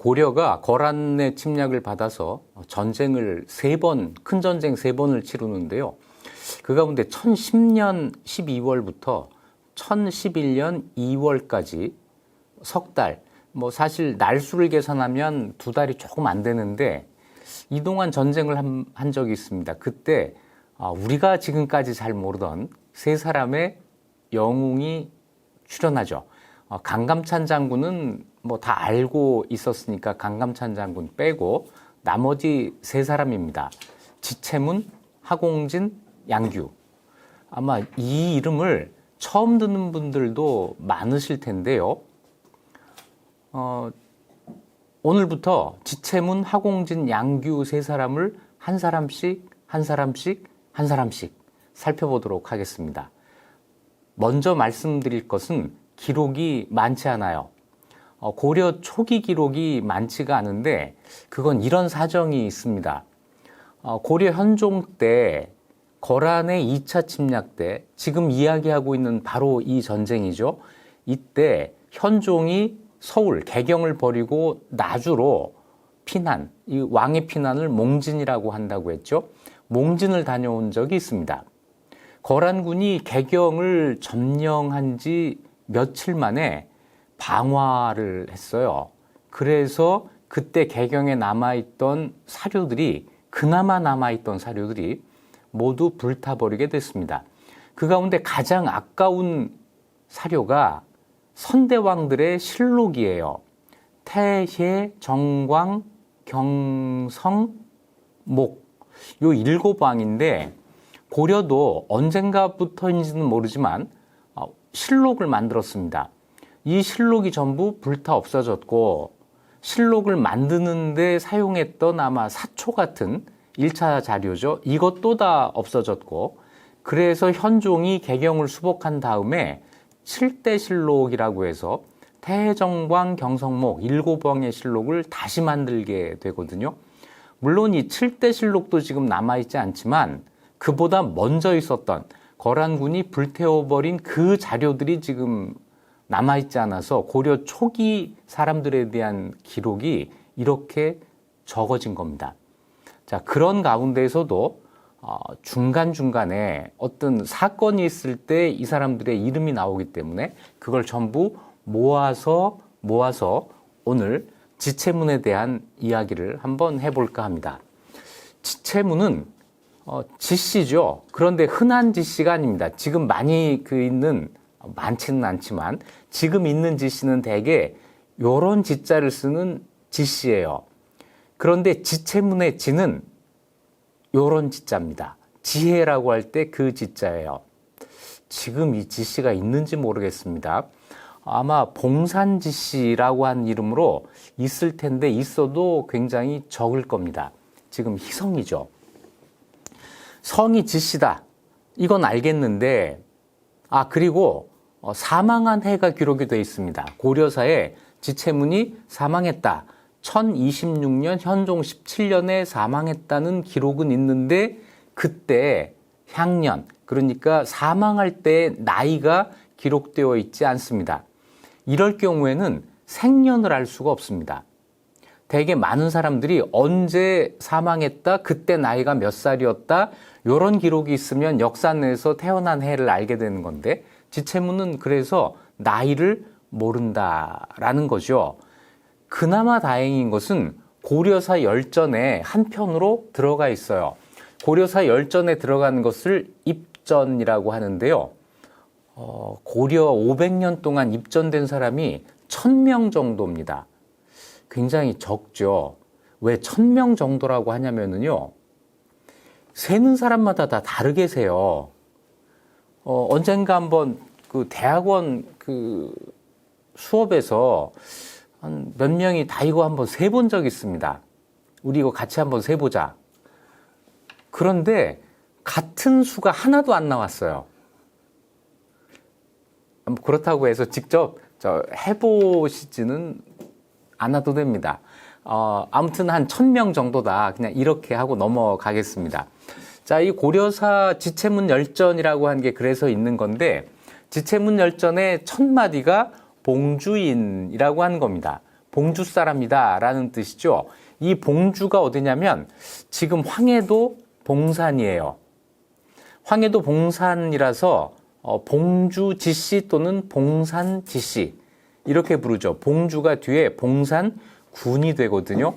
고려가 거란의 침략을 받아서 전쟁을 큰 전쟁 3번을 치르는데요. 그 가운데 1010년 12월부터 1011년 2월까지 석 달, 사실 날수를 계산하면 2달이 조금 안 되는데 이동안 전쟁을 한 적이 있습니다. 그때 우리가 지금까지 잘 모르던 3사람의 영웅이 출연하죠. 강감찬 장군은 다 알고 있었으니까 강감찬 장군 빼고 나머지 3사람입니다. 지채문, 하공진, 양규. 아마 이 이름을 처음 듣는 분들도 많으실 텐데요. 오늘부터 지채문, 하공진, 양규 3사람을 한 사람씩 살펴보도록 하겠습니다. 먼저 말씀드릴 것은 기록이 많지 않아요. 고려 초기 기록이 많지가 않은데 그건 이런 사정이 있습니다. 고려 현종 때 거란의 2차 침략 때 지금 이야기하고 있는 바로 이 전쟁이죠. 이때 현종이 서울 개경을 버리고 나주로 피난, 이 왕의 피난을 몽진이라고 한다고 했죠. 몽진을 다녀온 적이 있습니다. 거란군이 개경을 점령한 지 며칠 만에 방화를 했어요. 그래서 그때 개경에 그나마 남아있던 사료들이 모두 불타버리게 됐습니다. 그 가운데 가장 아까운 사료가 선대왕들의 실록이에요. 태해, 정광, 경성, 목. 요 7왕인데 고려도 언젠가부터인지는 모르지만 실록을 만들었습니다. 이 실록이 전부 불타 없어졌고 실록을 만드는데 사용했던 아마 사초 같은 1차 자료죠. 이것도 다 없어졌고 그래서 현종이 개경을 수복한 다음에 7대 실록이라고 해서 태정광, 경성목 7왕의 실록을 다시 만들게 되거든요. 물론 이 7대 실록도 지금 남아있지 않지만 그보다 먼저 있었던 거란군이 불태워버린 그 자료들이 지금 남아있지 않아서 고려 초기 사람들에 대한 기록이 이렇게 적어진 겁니다. 자, 그런 가운데에서도 중간중간에 어떤 사건이 있을 때 이 사람들의 이름이 나오기 때문에 그걸 전부 모아서 오늘 지채문에 대한 이야기를 한번 해볼까 합니다. 지채문은 지씨죠. 그런데 흔한 지씨가 아닙니다. 지금 많지는 않지만 지금 있는 지씨는 대개 요런 지자를 쓰는 지씨예요. 그런데 지채문의 지는 요런 지자입니다. 지혜라고 할 때 그 지자예요. 지금 이 지씨가 있는지 모르겠습니다. 아마 봉산지씨라고 한 이름으로 있을 텐데 있어도 굉장히 적을 겁니다. 지금 희성이죠. 성이 지씨다. 이건 알겠는데 그리고 사망한 해가 기록이 되어 있습니다. 고려사에 지채문이 사망했다. 1026년 현종 17년에 사망했다는 기록은 있는데 그때 향년, 그러니까 사망할 때 나이가 기록되어 있지 않습니다. 이럴 경우에는 생년을 알 수가 없습니다. 되게 많은 사람들이 언제 사망했다, 그때 나이가 몇 살이었다, 이런 기록이 있으면 역사내에서 태어난 해를 알게 되는 건데 지채문은 그래서 나이를 모른다라는 거죠. 그나마 다행인 것은 고려사 열전에 한편으로 들어가 있어요. 고려사 열전에 들어간 것을 입전이라고 하는데요. 고려 500년 동안 입전된 사람이 1000명 정도입니다. 굉장히 적죠. 왜 1000명 정도라고 하냐면요. 세는 사람마다 다 다르게 세요. 언젠가 한번 그 대학원 수업에서 한 몇 명이 다 이거 한번 세본 적 있습니다. 우리 이거 같이 한번 세보자. 그런데 같은 수가 하나도 안 나왔어요. 그렇다고 해서 직접 해보시지는 않아도 됩니다. 아무튼 한 1000명 정도다. 그냥 이렇게 하고 넘어가겠습니다. 자, 이 고려사 지채문 열전이라고 한 게 그래서 있는 건데 지채문 열전의 첫 마디가 봉주인이라고 하는 겁니다. 봉주 사람이다 라는 뜻이죠. 이 봉주가 어디냐면 지금 황해도 봉산이에요. 황해도 봉산이라서 봉주 지씨 또는 봉산 지씨 이렇게 부르죠. 봉주가 뒤에 봉산군이 되거든요.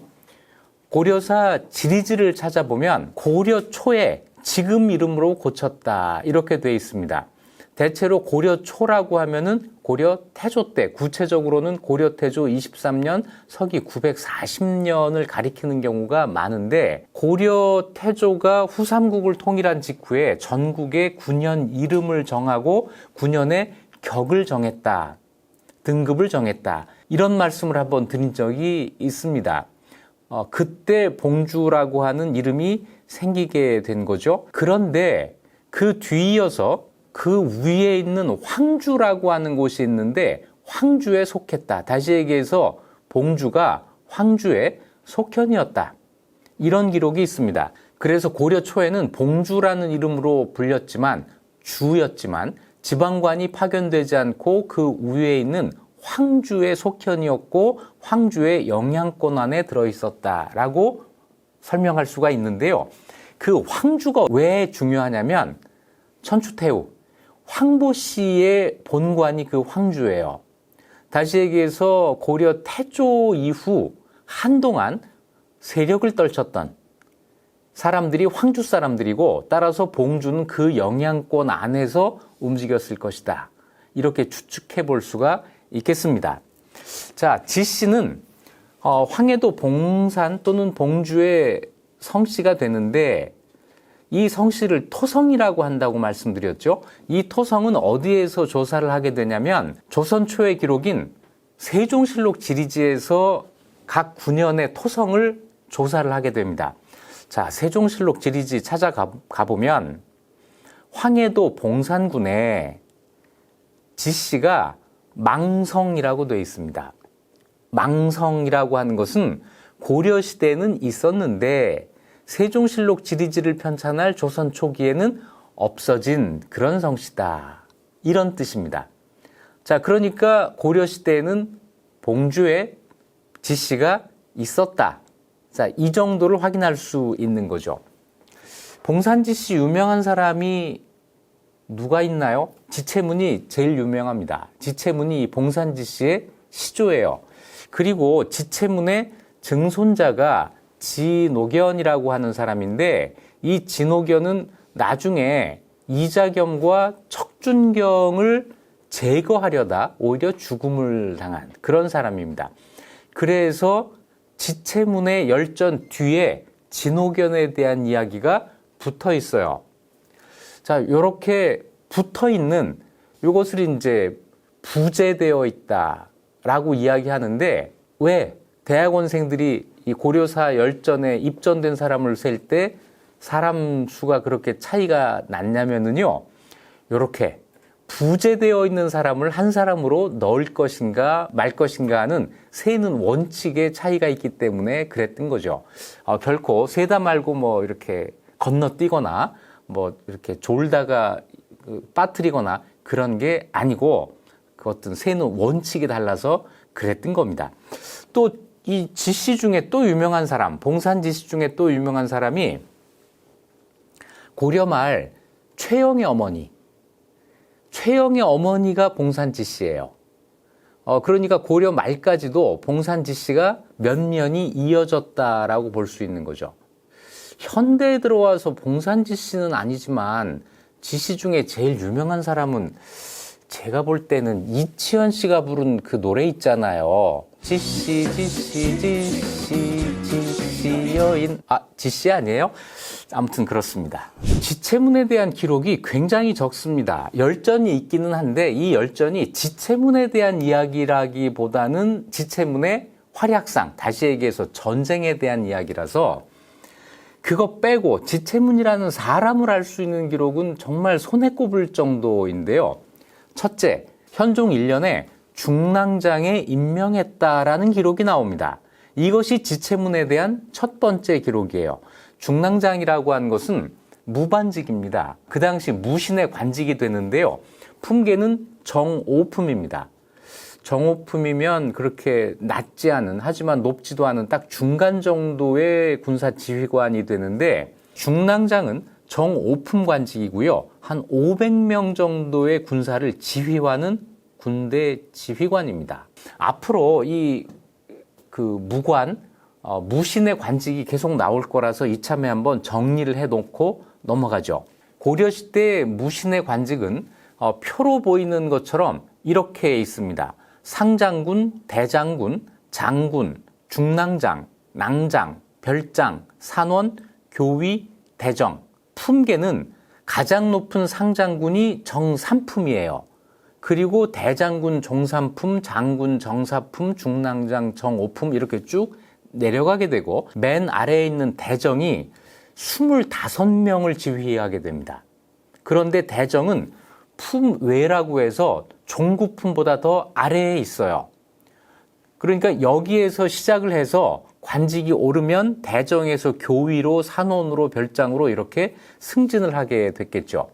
고려사 지리지를 찾아보면 고려 초에 지금 이름으로 고쳤다 이렇게 돼 있습니다. 대체로 고려 초라고 하면은 고려 태조 때, 구체적으로는 고려 태조 23년 서기 940년을 가리키는 경우가 많은데, 고려 태조가 후삼국을 통일한 직후에 전국의 군현 이름을 정하고 군현의 격을 정했다, 등급을 정했다, 이런 말씀을 한번 드린 적이 있습니다. 그때 봉주라고 하는 이름이 생기게 된 거죠. 그런데 그 뒤이어서 그 위에 있는 황주라고 하는 곳이 있는데 황주에 속했다. 다시 얘기해서 봉주가 황주의 속현이었다. 이런 기록이 있습니다. 그래서 고려 초에는 봉주라는 이름으로 불렸지만 주였지만 지방관이 파견되지 않고 그 위에 있는 황주의 속현이었고 황주의 영향권 안에 들어있었다라고 설명할 수가 있는데요. 그 황주가 왜 중요하냐면 천추태후 황보씨의 본관이 그 황주예요. 다시 얘기해서 고려 태조 이후 한동안 세력을 떨쳤던 사람들이 황주 사람들이고 따라서 봉주는 그 영향권 안에서 움직였을 것이다. 이렇게 추측해 볼 수가 있겠습니다. 자, 지씨는 황해도 봉산 또는 봉주의 성씨가 되는데 이 성씨를 토성이라고 한다고 말씀드렸죠. 이 토성은 어디에서 조사를 하게 되냐면 조선 초의 기록인 세종실록 지리지에서 각 군현의 토성을 조사를 하게 됩니다. 자, 세종실록 지리지 찾아가 보면 황해도 봉산군에 지씨가 망성이라고 되어 있습니다. 망성이라고 하는 것은 고려시대에는 있었는데 세종실록 지리지를 편찬할 조선 초기에는 없어진 그런 성씨다. 이런 뜻입니다. 자, 그러니까 고려시대에는 봉주에 지씨가 있었다. 자, 이 정도를 확인할 수 있는 거죠. 봉산지씨 유명한 사람이 누가 있나요? 지체문이 제일 유명합니다. 지체문이 봉산지씨의 시조예요. 그리고 지체문의 증손자가 진옥연이라고 하는 사람인데 이 진옥연은 나중에 이자겸과 척준경을 제거하려다 오히려 죽음을 당한 그런 사람입니다. 그래서 지체문의 열전 뒤에 진옥연에 대한 이야기가 붙어 있어요. 자, 이렇게 붙어 있는 이것을 이제 부재되어 있다라고 이야기하는데 왜 대학원생들이 이 고려사 열전에 입전된 사람을 셀 때 사람 수가 그렇게 차이가 났냐면은요, 이렇게 부재되어 있는 사람을 한 사람으로 넣을 것인가 말 것인가 하는 세는 원칙에 차이가 있기 때문에 그랬던 거죠. 결코 세다 말고 뭐 이렇게 건너뛰거나 뭐 이렇게 졸다가 빠뜨리거나 그런 게 아니고 그 어떤 세는 원칙이 달라서 그랬던 겁니다. 또 이 지씨 중에 또 유명한 사람, 봉산 지씨 중에 또 유명한 사람이 고려 말 최영의 어머니, 최영의 어머니가 봉산 지씨예요. 그러니까 고려 말까지도 봉산 지씨가 면면이 이어졌다라고 볼 수 있는 거죠. 현대에 들어와서 봉산 지씨는 아니지만 지씨 중에 제일 유명한 사람은 제가 볼 때는 이치현 씨가 부른 그 노래 있잖아요. 지씨 지씨 지씨 지씨 여인. 지씨 아니에요? 아무튼 그렇습니다. 지체문에 대한 기록이 굉장히 적습니다. 열전이 있기는 한데 이 열전이 지체문에 대한 이야기라기보다는 지체문의 활약상, 다시 얘기해서 전쟁에 대한 이야기라서 그거 빼고 지체문이라는 사람을 알 수 있는 기록은 정말 손에 꼽을 정도인데요. 첫째, 현종 1년에 중랑장에 임명했다라는 기록이 나옵니다. 이것이 지체문에 대한 첫 번째 기록이에요. 중랑장이라고 하는 것은 무반직입니다. 그 당시 무신의 관직이 되는데요. 품계는 정오품입니다. 정오품이면 그렇게 낮지 않은, 하지만 높지도 않은 딱 중간 정도의 군사 지휘관이 되는데, 중랑장은 정오품 관직이고요. 한 500명 정도의 군사를 지휘하는 군대 지휘관입니다. 앞으로 무관, 무신의 관직이 계속 나올 거라서 이참에 한번 정리를 해놓고 넘어가죠. 고려시대 무신의 관직은 표로 보이는 것처럼 이렇게 있습니다. 상장군, 대장군, 장군, 중랑장, 낭장, 별장, 산원, 교위, 대정. 품계는 가장 높은 상장군이 정삼품이에요. 그리고 대장군 정삼품, 장군 정사품, 중랑장 정오품 이렇게 쭉 내려가게 되고, 맨 아래에 있는 대정이 25명을 지휘하게 됩니다. 그런데 대정은 품외라고 해서 종구품보다 더 아래에 있어요. 그러니까 여기에서 시작을 해서 관직이 오르면 대정에서 교위로, 산원으로, 별장으로 이렇게 승진을 하게 됐겠죠.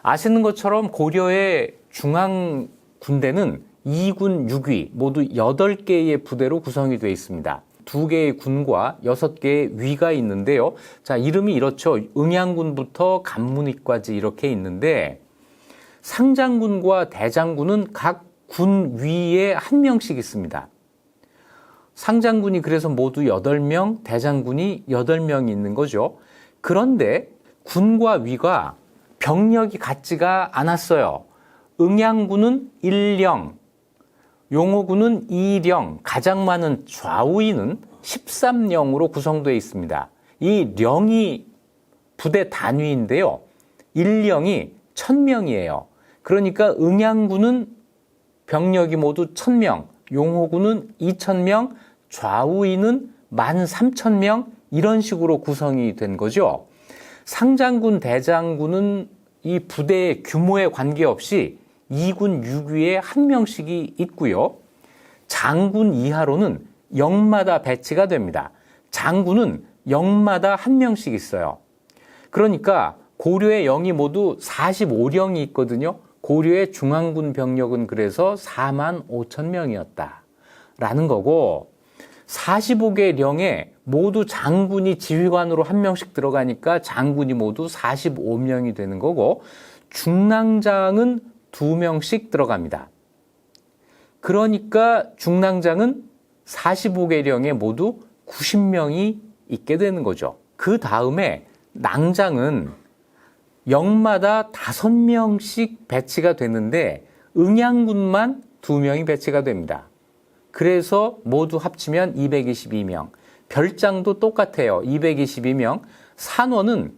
아시는 것처럼 고려의 중앙 군대는 2군 6위 모두 8개의 부대로 구성이 되어 있습니다. 2개의 군과 6개의 위가 있는데요. 자, 이름이 이렇죠. 응양군부터 간문위까지 이렇게 있는데, 상장군과 대장군은 각 군 위에 1명씩 있습니다. 상장군이 그래서 모두 8명, 대장군이 8명이 있는 거죠. 그런데 군과 위가 병력이 같지가 않았어요. 응양군은 1령, 용호군은 2령, 가장 많은 좌우위는 13령으로 구성되어 있습니다. 이 령이 부대 단위인데요. 1령이 1000명이에요. 그러니까 응양군은 병력이 모두 1000명, 용호군은 2000명, 좌우위는 13,000명, 이런 식으로 구성이 된 거죠. 상장군, 대장군은 이 부대의 규모에 관계없이 2군 6위에 1명씩이 있고요. 장군 이하로는 영마다 배치가 됩니다. 장군은 영마다 1명씩 있어요. 그러니까 고려의 영이 모두 45령이 있거든요. 고려의 중앙군 병력은 그래서 45,000명이었다 라는 거고, 45개 령에 모두 장군이 지휘관으로 1명씩 들어가니까 장군이 모두 45명이 되는 거고, 중랑장은 2명씩 들어갑니다. 그러니까 중랑장은 45개 령에 모두 90명이 있게 되는 거죠. 그 다음에 낭장은 영마다 5명씩 배치가 되는데 응양군만 2명이 배치가 됩니다. 그래서 모두 합치면 222명. 별장도 똑같아요. 222명. 산원은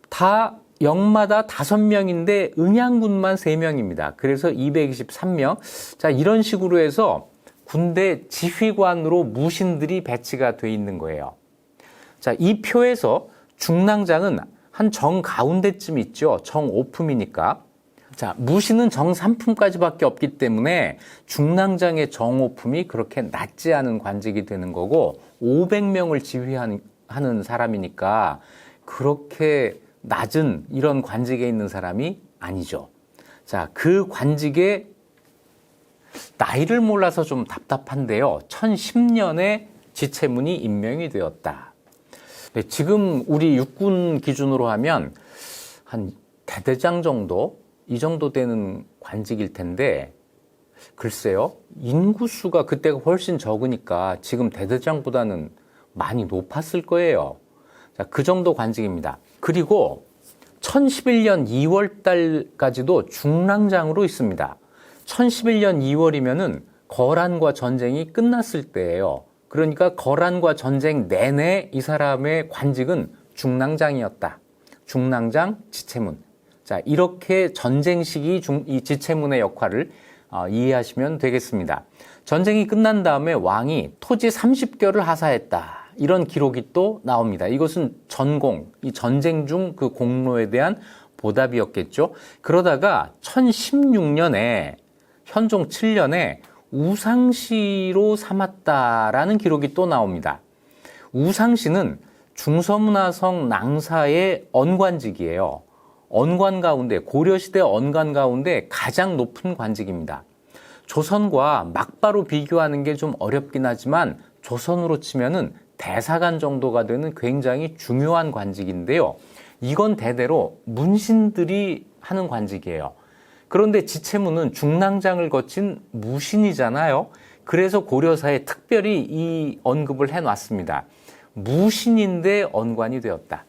다 영마다 5명인데 응양군만 3명입니다. 그래서 223명. 자, 이런 식으로 해서 군대 지휘관으로 무신들이 배치가 돼 있는 거예요. 자, 이 표에서 중랑장은 한 정 가운데쯤 있죠. 정오품이니까. 자, 무신은 정삼품까지밖에 없기 때문에 중랑장의 정오품이 그렇게 낮지 않은 관직이 되는 거고, 500명을 지휘하는 사람이니까 그렇게 낮은 이런 관직에 있는 사람이 아니죠. 자, 그 관직에 나이를 몰라서 좀 답답한데요. 1010년에 지체문이 임명이 되었다. 네, 지금 우리 육군 기준으로 하면 한 대대장 정도, 이 정도 되는 관직일 텐데, 글쎄요, 인구수가 그때가 훨씬 적으니까 지금 대대장보다는 많이 높았을 거예요. 자, 그 정도 관직입니다. 그리고 1011년 2월 달까지도 중랑장으로 있습니다. 1011년 2월이면은 거란과 전쟁이 끝났을 때예요. 그러니까 거란과 전쟁 내내 이 사람의 관직은 중랑장이었다. 중랑장, 지체문. 자, 이렇게 전쟁 시기 이 지체문의 역할을 이해하시면 되겠습니다. 전쟁이 끝난 다음에 왕이 토지 30꺄를 하사했다. 이런 기록이 또 나옵니다. 이것은 전공, 이 전쟁 중 그 공로에 대한 보답이었겠죠. 그러다가 1016년에 현종 7년에 우상시로 삼았다라는 기록이 또 나옵니다. 우상시는 중서문화성 낭사의 언관직이에요. 언관 가운데, 고려시대 언관 가운데 가장 높은 관직입니다. 조선과 막바로 비교하는 게 좀 어렵긴 하지만 조선으로 치면은 대사관 정도가 되는 굉장히 중요한 관직인데요. 이건 대대로 문신들이 하는 관직이에요. 그런데 지체문은 중랑장을 거친 무신이잖아요. 그래서 고려사에 특별히 이 언급을 해놨습니다. 무신인데 언관이 되었다.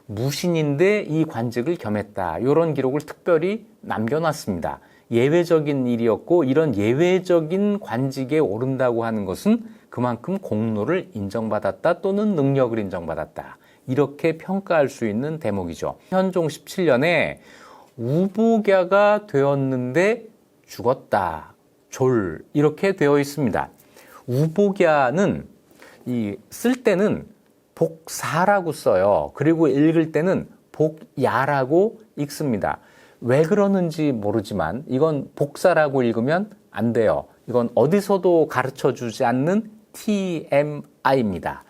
무신인데 이 관직을 겸했다. 이런 기록을 특별히 남겨놨습니다. 예외적인 일이었고 이런 예외적인 관직에 오른다고 하는 것은 그만큼 공로를 인정받았다 또는 능력을 인정받았다. 이렇게 평가할 수 있는 대목이죠. 현종 17년에 우복야가 되었는데 죽었다. 졸 이렇게 되어 있습니다. 우복야는 쓸 때는 복사라고 써요. 그리고 읽을 때는 복야라고 읽습니다. 왜 그러는지 모르지만 이건 복사라고 읽으면 안 돼요. 이건 어디서도 가르쳐 주지 않는 TMI입니다.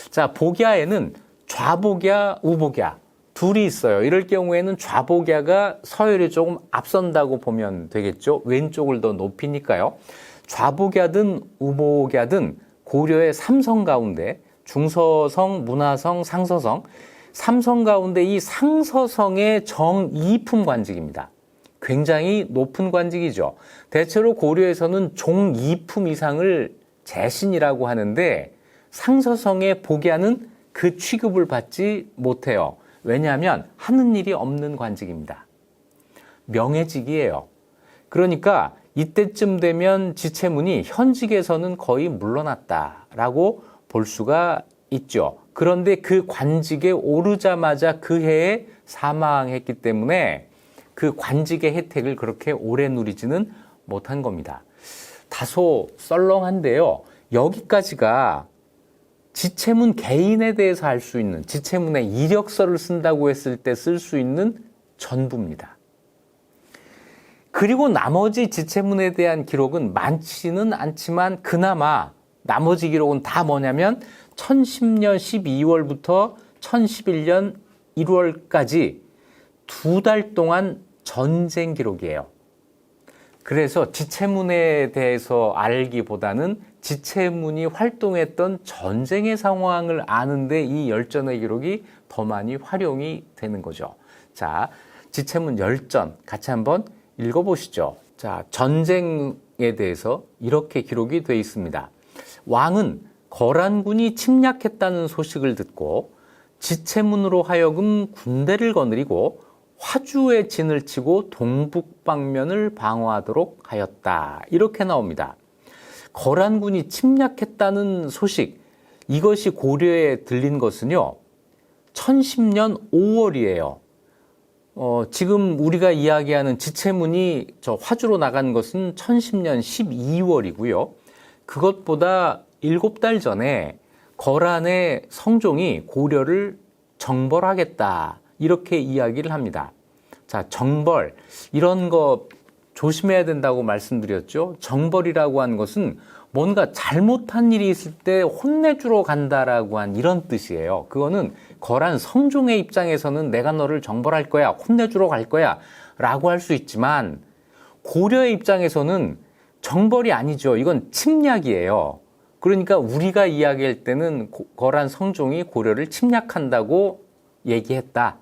자, 복야에는 좌복야, 우복야 둘이 있어요. 이럴 경우에는 좌복야가 서열이 조금 앞선다고 보면 되겠죠. 왼쪽을 더 높이니까요. 좌복야든 우복야든 고려의 삼성 가운데 중서성, 문화성, 상서성, 삼성 가운데 이 상서성의 정이품 관직입니다. 굉장히 높은 관직이죠. 대체로 고려에서는 종이품 이상을 재신이라고 하는데 상서성의 복야는 그 취급을 받지 못해요. 왜냐하면 하는 일이 없는 관직입니다. 명예직이에요. 그러니까 이때쯤 되면 지체문이 현직에서는 거의 물러났다라고 볼 수가 있죠. 그런데 그 관직에 오르자마자 그 해에 사망했기 때문에 그 관직의 혜택을 그렇게 오래 누리지는 못한 겁니다. 다소 썰렁한데요. 여기까지가 지체문 개인에 대해서 할 수 있는, 지체문에 이력서를 쓴다고 했을 때 쓸 수 있는 전부입니다. 그리고 나머지 지체문에 대한 기록은 많지는 않지만 그나마 나머지 기록은 다 뭐냐면 1010년 12월부터 1011년 1월까지 2달 동안 전쟁 기록이에요. 그래서 지체문에 대해서 알기보다는 지체문이 활동했던 전쟁의 상황을 아는데 이 열전의 기록이 더 많이 활용이 되는 거죠. 자, 지체문 열전 같이 한번 읽어보시죠. 자, 전쟁에 대해서 이렇게 기록이 되어 있습니다. 왕은 거란군이 침략했다는 소식을 듣고 지체문으로 하여금 군대를 거느리고 화주에 진을 치고 동북방면을 방어하도록 하였다. 이렇게 나옵니다. 거란군이 침략했다는 소식, 이것이 고려에 들린 것은요, 1010년 5월이에요. 지금 우리가 이야기하는 지체문이 저 화주로 나간 것은 1010년 12월이고요. 그것보다 7달 전에 거란의 성종이 고려를 정벌하겠다. 이렇게 이야기를 합니다. 자, 정벌. 이런 거 조심해야 된다고 말씀드렸죠. 정벌이라고 하는 것은 뭔가 잘못한 일이 있을 때 혼내주러 간다라고 한 이런 뜻이에요. 그거는 거란 성종의 입장에서는 내가 너를 정벌할 거야, 혼내주러 갈 거야 라고 할 수 있지만 고려의 입장에서는 정벌이 아니죠. 이건 침략이에요. 그러니까 우리가 이야기할 때는 거란 성종이 고려를 침략한다고 얘기했다.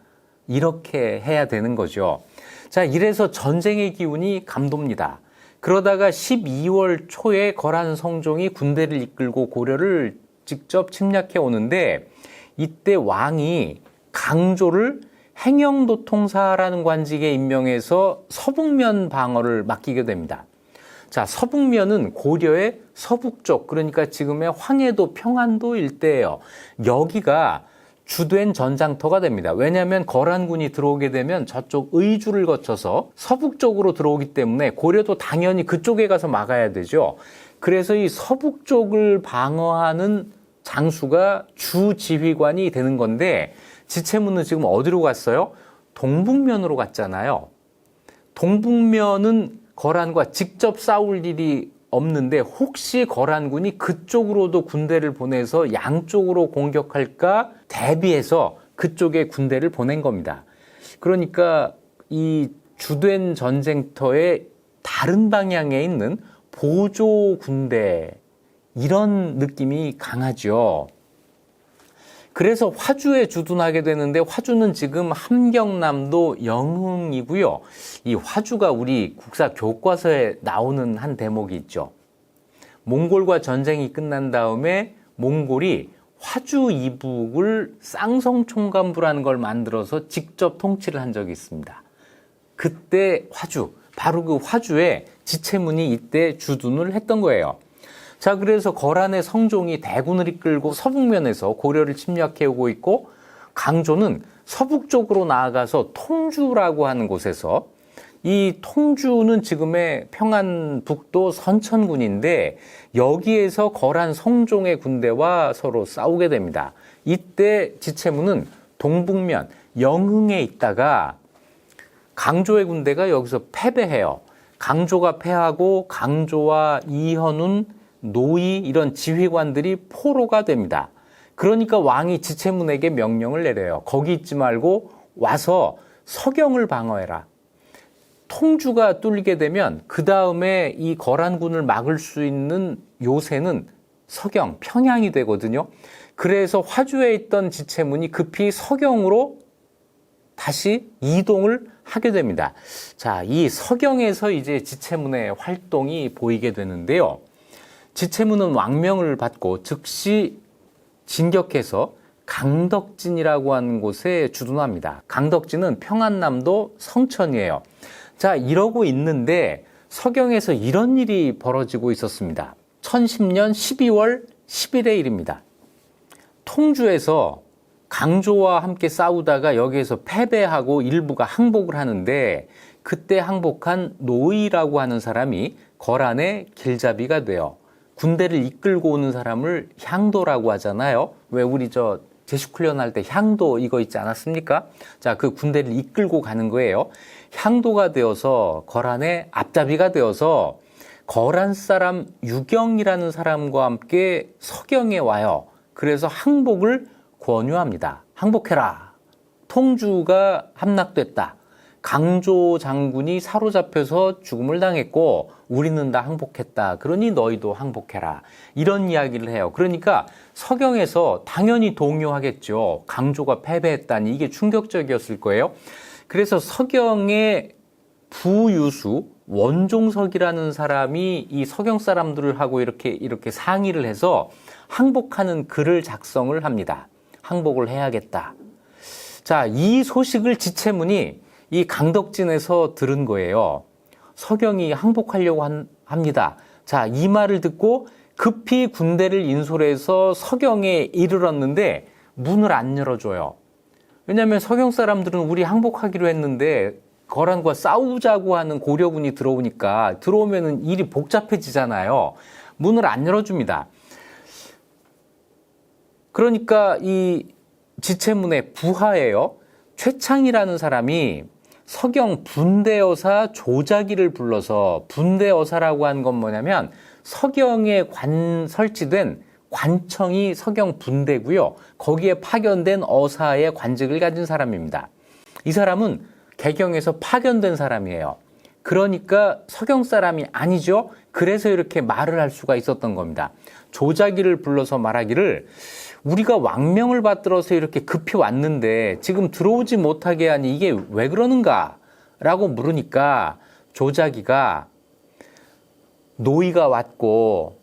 이렇게 해야 되는 거죠. 자, 이래서 전쟁의 기운이 감돕니다. 그러다가 12월 초에 거란 성종이 군대를 이끌고 고려를 직접 침략해 오는데 이때 왕이 강조를 행영도통사라는 관직에 임명해서 서북면 방어를 맡기게 됩니다. 자, 서북면은 고려의 서북쪽, 그러니까 지금의 황해도, 평안도 일대예요. 여기가 주된 전장터가 됩니다. 왜냐하면 거란군이 들어오게 되면 저쪽 의주를 거쳐서 서북쪽으로 들어오기 때문에 고려도 당연히 그쪽에 가서 막아야 되죠. 그래서 이 서북쪽을 방어하는 장수가 주지휘관이 되는 건데 지체문은 지금 어디로 갔어요? 동북면으로 갔잖아요. 동북면은 거란과 직접 싸울 일이 없는데 혹시 거란군이 그쪽으로도 군대를 보내서 양쪽으로 공격할까 대비해서 그쪽에 군대를 보낸 겁니다. 그러니까 이 주된 전쟁터의 다른 방향에 있는 보조 군대 이런 느낌이 강하죠. 그래서 화주에 주둔하게 되는데 화주는 지금 함경남도 영흥이고요. 이 화주가 우리 국사 교과서에 나오는 한 대목이 있죠. 몽골과 전쟁이 끝난 다음에 몽골이 화주 이북을 쌍성총감부라는 걸 만들어서 직접 통치를 한 적이 있습니다. 그때 화주, 바로 그 화주에 지체문이 이때 주둔을 했던 거예요. 자, 그래서 거란의 성종이 대군을 이끌고 서북면에서 고려를 침략해오고 있고 강조는 서북 쪽으로 나아가서 통주라고 하는 곳에서 이 통주는 지금의 평안북도 선천군인데 여기에서 거란 성종의 군대와 서로 싸우게 됩니다. 이때 지체문은 동북면 영흥에 있다가 강조의 군대가 여기서 패배해요. 강조가 패하고 강조와 이현운, 노이 이런 지휘관들이 포로가 됩니다. 그러니까 왕이 지체문에게 명령을 내려요. 거기 있지 말고 와서 서경을 방어해라. 통주가 뚫리게 되면 그 다음에 이 거란군을 막을 수 있는 요새는 서경, 평양이 되거든요. 그래서 화주에 있던 지체문이 급히 서경으로 다시 이동을 하게 됩니다. 자, 이 서경에서 이제 지체문의 활동이 보이게 되는데요. 지체문은 왕명을 받고 즉시 진격해서 강덕진이라고 하는 곳에 주둔합니다. 강덕진은 평안남도 성천이에요. 자, 이러고 있는데 서경에서 이런 일이 벌어지고 있었습니다. 1010년 12월 10일의 일입니다. 통주에서 강조와 함께 싸우다가 여기에서 패배하고 일부가 항복을 하는데 그때 항복한 노이라고 하는 사람이 거란의 길잡이가 돼요. 군대를 이끌고 오는 사람을 향도라고 하잖아요. 왜 우리 제식훈련 할 때 향도 이거 있지 않았습니까? 자, 그 군대를 이끌고 가는 거예요. 향도가 되어서 거란의 앞잡이가 되어서 거란 사람 유경이라는 사람과 함께 서경에 와요. 그래서 항복을 권유합니다. 항복해라. 통주가 함락됐다. 강조 장군이 사로잡혀서 죽음을 당했고 우리는 다 항복했다. 그러니 너희도 항복해라. 이런 이야기를 해요. 그러니까 서경에서 당연히 동요하겠죠. 강조가 패배했다니 이게 충격적이었을 거예요. 그래서 서경의 부유수 원종석이라는 사람이 이 서경 사람들하고 이렇게 상의를 해서 항복하는 글을 작성을 합니다. 항복을 해야겠다. 자, 이 소식을 지체문이 이 강덕진에서 들은 거예요. 서경이 항복하려고 합니다. 자, 이 말을 듣고 급히 군대를 인솔해서 서경에 이르렀는데 문을 안 열어줘요. 왜냐하면 서경 사람들은 우리 항복하기로 했는데 거란과 싸우자고 하는 고려군이 들어오니까 들어오면은 일이 복잡해지잖아요. 문을 안 열어줍니다. 그러니까 이 지체문의 부하예요. 최창이라는 사람이 서경 분대여사 조자기를 불러서 분대여사라고 한 건 뭐냐면 서경에 설치된 관청이 서경 분대고요. 거기에 파견된 어사의 관직을 가진 사람입니다. 이 사람은 개경에서 파견된 사람이에요. 그러니까 서경 사람이 아니죠. 그래서 이렇게 말을 할 수가 있었던 겁니다. 조자기를 불러서 말하기를 우리가 왕명을 받들어서 이렇게 급히 왔는데 지금 들어오지 못하게 하니 이게 왜 그러는가? 라고 물으니까 조자기가 노이가 왔고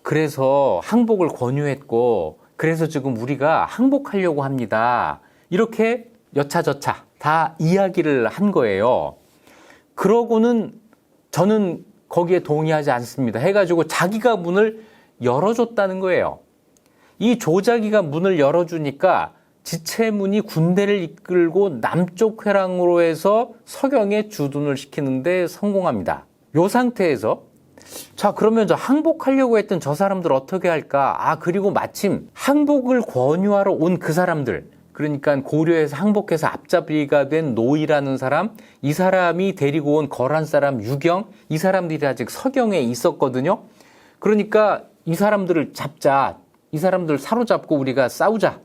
그래서 항복을 권유했고 그래서 지금 우리가 항복하려고 합니다. 이렇게 여차저차 다 이야기를 한 거예요. 그러고는 저는 거기에 동의하지 않습니다. 해가지고 자기가 문을 열어줬다는 거예요. 이 조자기가 문을 열어주니까 지체문이 군대를 이끌고 남쪽 회랑으로 해서 서경에 주둔을 시키는데 성공합니다. 이 상태에서 자, 그러면 저 항복하려고 했던 저 사람들 어떻게 할까? 그리고 마침 항복을 권유하러 온 그 사람들, 그러니까 고려에서 항복해서 앞잡이가 된 노이라는 사람, 이 사람이 데리고 온 거란 사람 유경, 이 사람들이 아직 서경에 있었거든요. 그러니까 이 사람들을 잡자, 이 사람들 사로잡고 우리가 싸우자,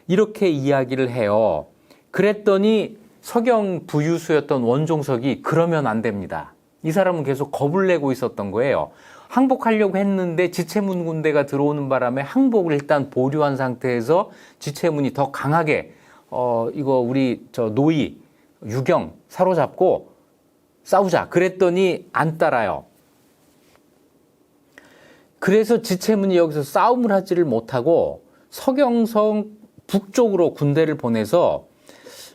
이렇게 이야기를 해요. 그랬더니 서경 부유수였던 원종석이 그러면 안 됩니다. 이 사람은 계속 겁을 내고 있었던 거예요. 항복하려고 했는데 지체문 군대가 들어오는 바람에 항복을 일단 보류한 상태에서 지체문이 더 강하게 이거 우리 노이, 유경 사로잡고 싸우자 그랬더니 안 따라요. 그래서 지체문이 여기서 싸움을 하지를 못하고 서경성 북쪽으로 군대를 보내서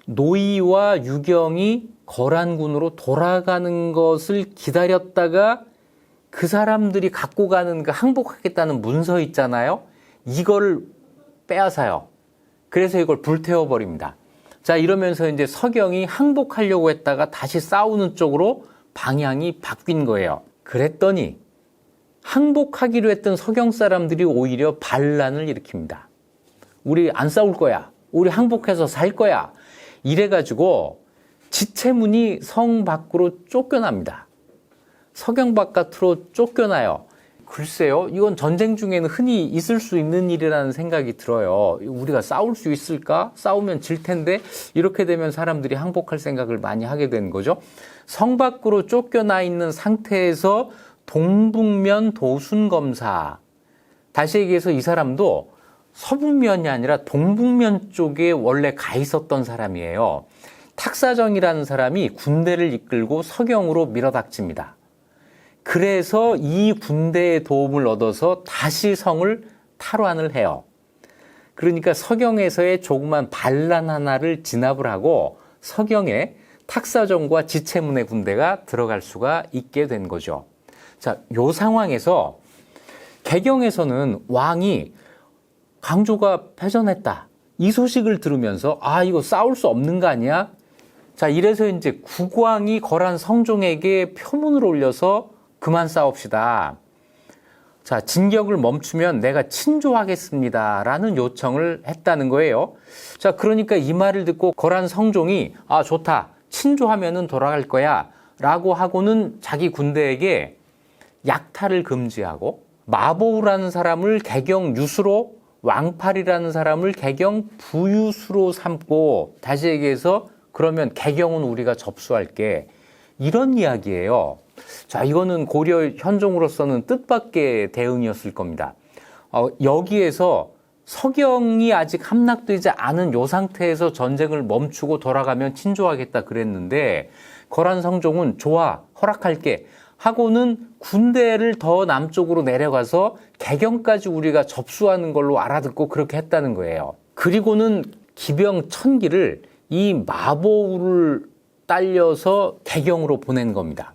노이와 유경이 거란군으로 돌아가는 것을 기다렸다가 그 사람들이 갖고 가는 그 항복하겠다는 문서 있잖아요. 이걸 빼앗아요. 그래서 이걸 불태워버립니다. 자, 이러면서 이제 서경이 항복하려고 했다가 다시 싸우는 쪽으로 방향이 바뀐 거예요. 그랬더니 항복하기로 했던 서경 사람들이 오히려 반란을 일으킵니다. 우리 안 싸울 거야. 우리 항복해서 살 거야. 이래가지고 지체문이 성 밖으로 쫓겨납니다. 서경 바깥으로 쫓겨나요. 글쎄요, 이건 전쟁 중에는 흔히 있을 수 있는 일이라는 생각이 들어요. 우리가 싸울 수 있을까? 싸우면 질 텐데 이렇게 되면 사람들이 항복할 생각을 많이 하게 되는 거죠. 성 밖으로 쫓겨나 있는 상태에서 동북면 도순검사, 다시 얘기해서 이 사람도 서북면이 아니라 동북면 쪽에 원래 가 있었던 사람이에요. 탁사정이라는 사람이 군대를 이끌고 서경으로 밀어닥칩니다. 그래서 이 군대의 도움을 얻어서 다시 성을 탈환을 해요. 그러니까 서경에서의 조그만 반란 하나를 진압을 하고 서경에 탁사정과 지체문의 군대가 들어갈 수가 있게 된 거죠. 자, 요 상황에서 개경에서는 왕이 강조가 패전했다, 이 소식을 들으면서 이거 싸울 수 없는 거 아니야? 자, 이래서 이제 국왕이 거란 성종에게 표문을 올려서 그만 싸웁시다. 자, 진격을 멈추면 내가 친조하겠습니다. 라는 요청을 했다는 거예요. 자, 그러니까 이 말을 듣고 거란 성종이 좋다. 친조하면은 돌아갈 거야. 라고 하고는 자기 군대에게 약탈을 금지하고 마보우라는 사람을 개경 유수로, 왕팔이라는 사람을 개경 부유수로 삼고, 다시 얘기해서 그러면 개경은 우리가 접수할게. 이런 이야기예요. 자, 이거는 고려 현종으로서는 뜻밖의 대응이었을 겁니다. 여기에서 서경이 아직 함락되지 않은 요 상태에서 전쟁을 멈추고 돌아가면 친조하겠다 그랬는데 거란 성종은 좋아, 허락할게 하고는 군대를 더 남쪽으로 내려가서 개경까지 우리가 접수하는 걸로 알아듣고 그렇게 했다는 거예요. 그리고는 기병 1000기를 이 마보우를 딸려서 개경으로 보낸 겁니다.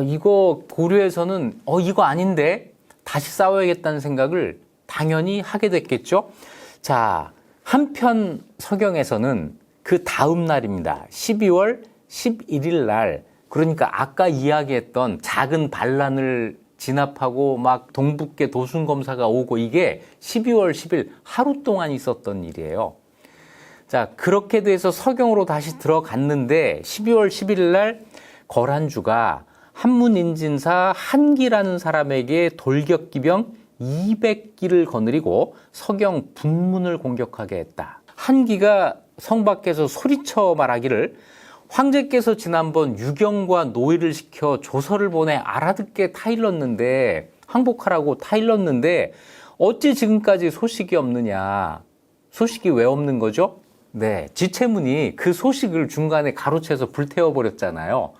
이거 고려에서는 이거 아닌데 다시 싸워야겠다는 생각을 당연히 하게 됐겠죠. 자, 한편 서경에서는 그 다음 날입니다. 12월 11일 날, 그러니까 아까 이야기했던 작은 반란을 진압하고 막 동북계 도순검사가 오고, 이게 12월 10일 하루 동안 있었던 일이에요. 자, 그렇게 돼서 서경으로 다시 들어갔는데 12월 11일 날 거란주가 한문인진사 한기라는 사람에게 돌격기병 200기를 거느리고 서경 북문을 공격하게 했다. 한기가 성 밖에서 소리쳐 말하기를 황제께서 지난번 유경과 노이를 시켜 조서를 보내 알아듣게 타일렀는데, 항복하라고 타일렀는데 어찌 지금까지 소식이 없느냐. 소식이 왜 없는 거죠? 네, 지체문이 그 소식을 중간에 가로채서 불태워버렸잖아요.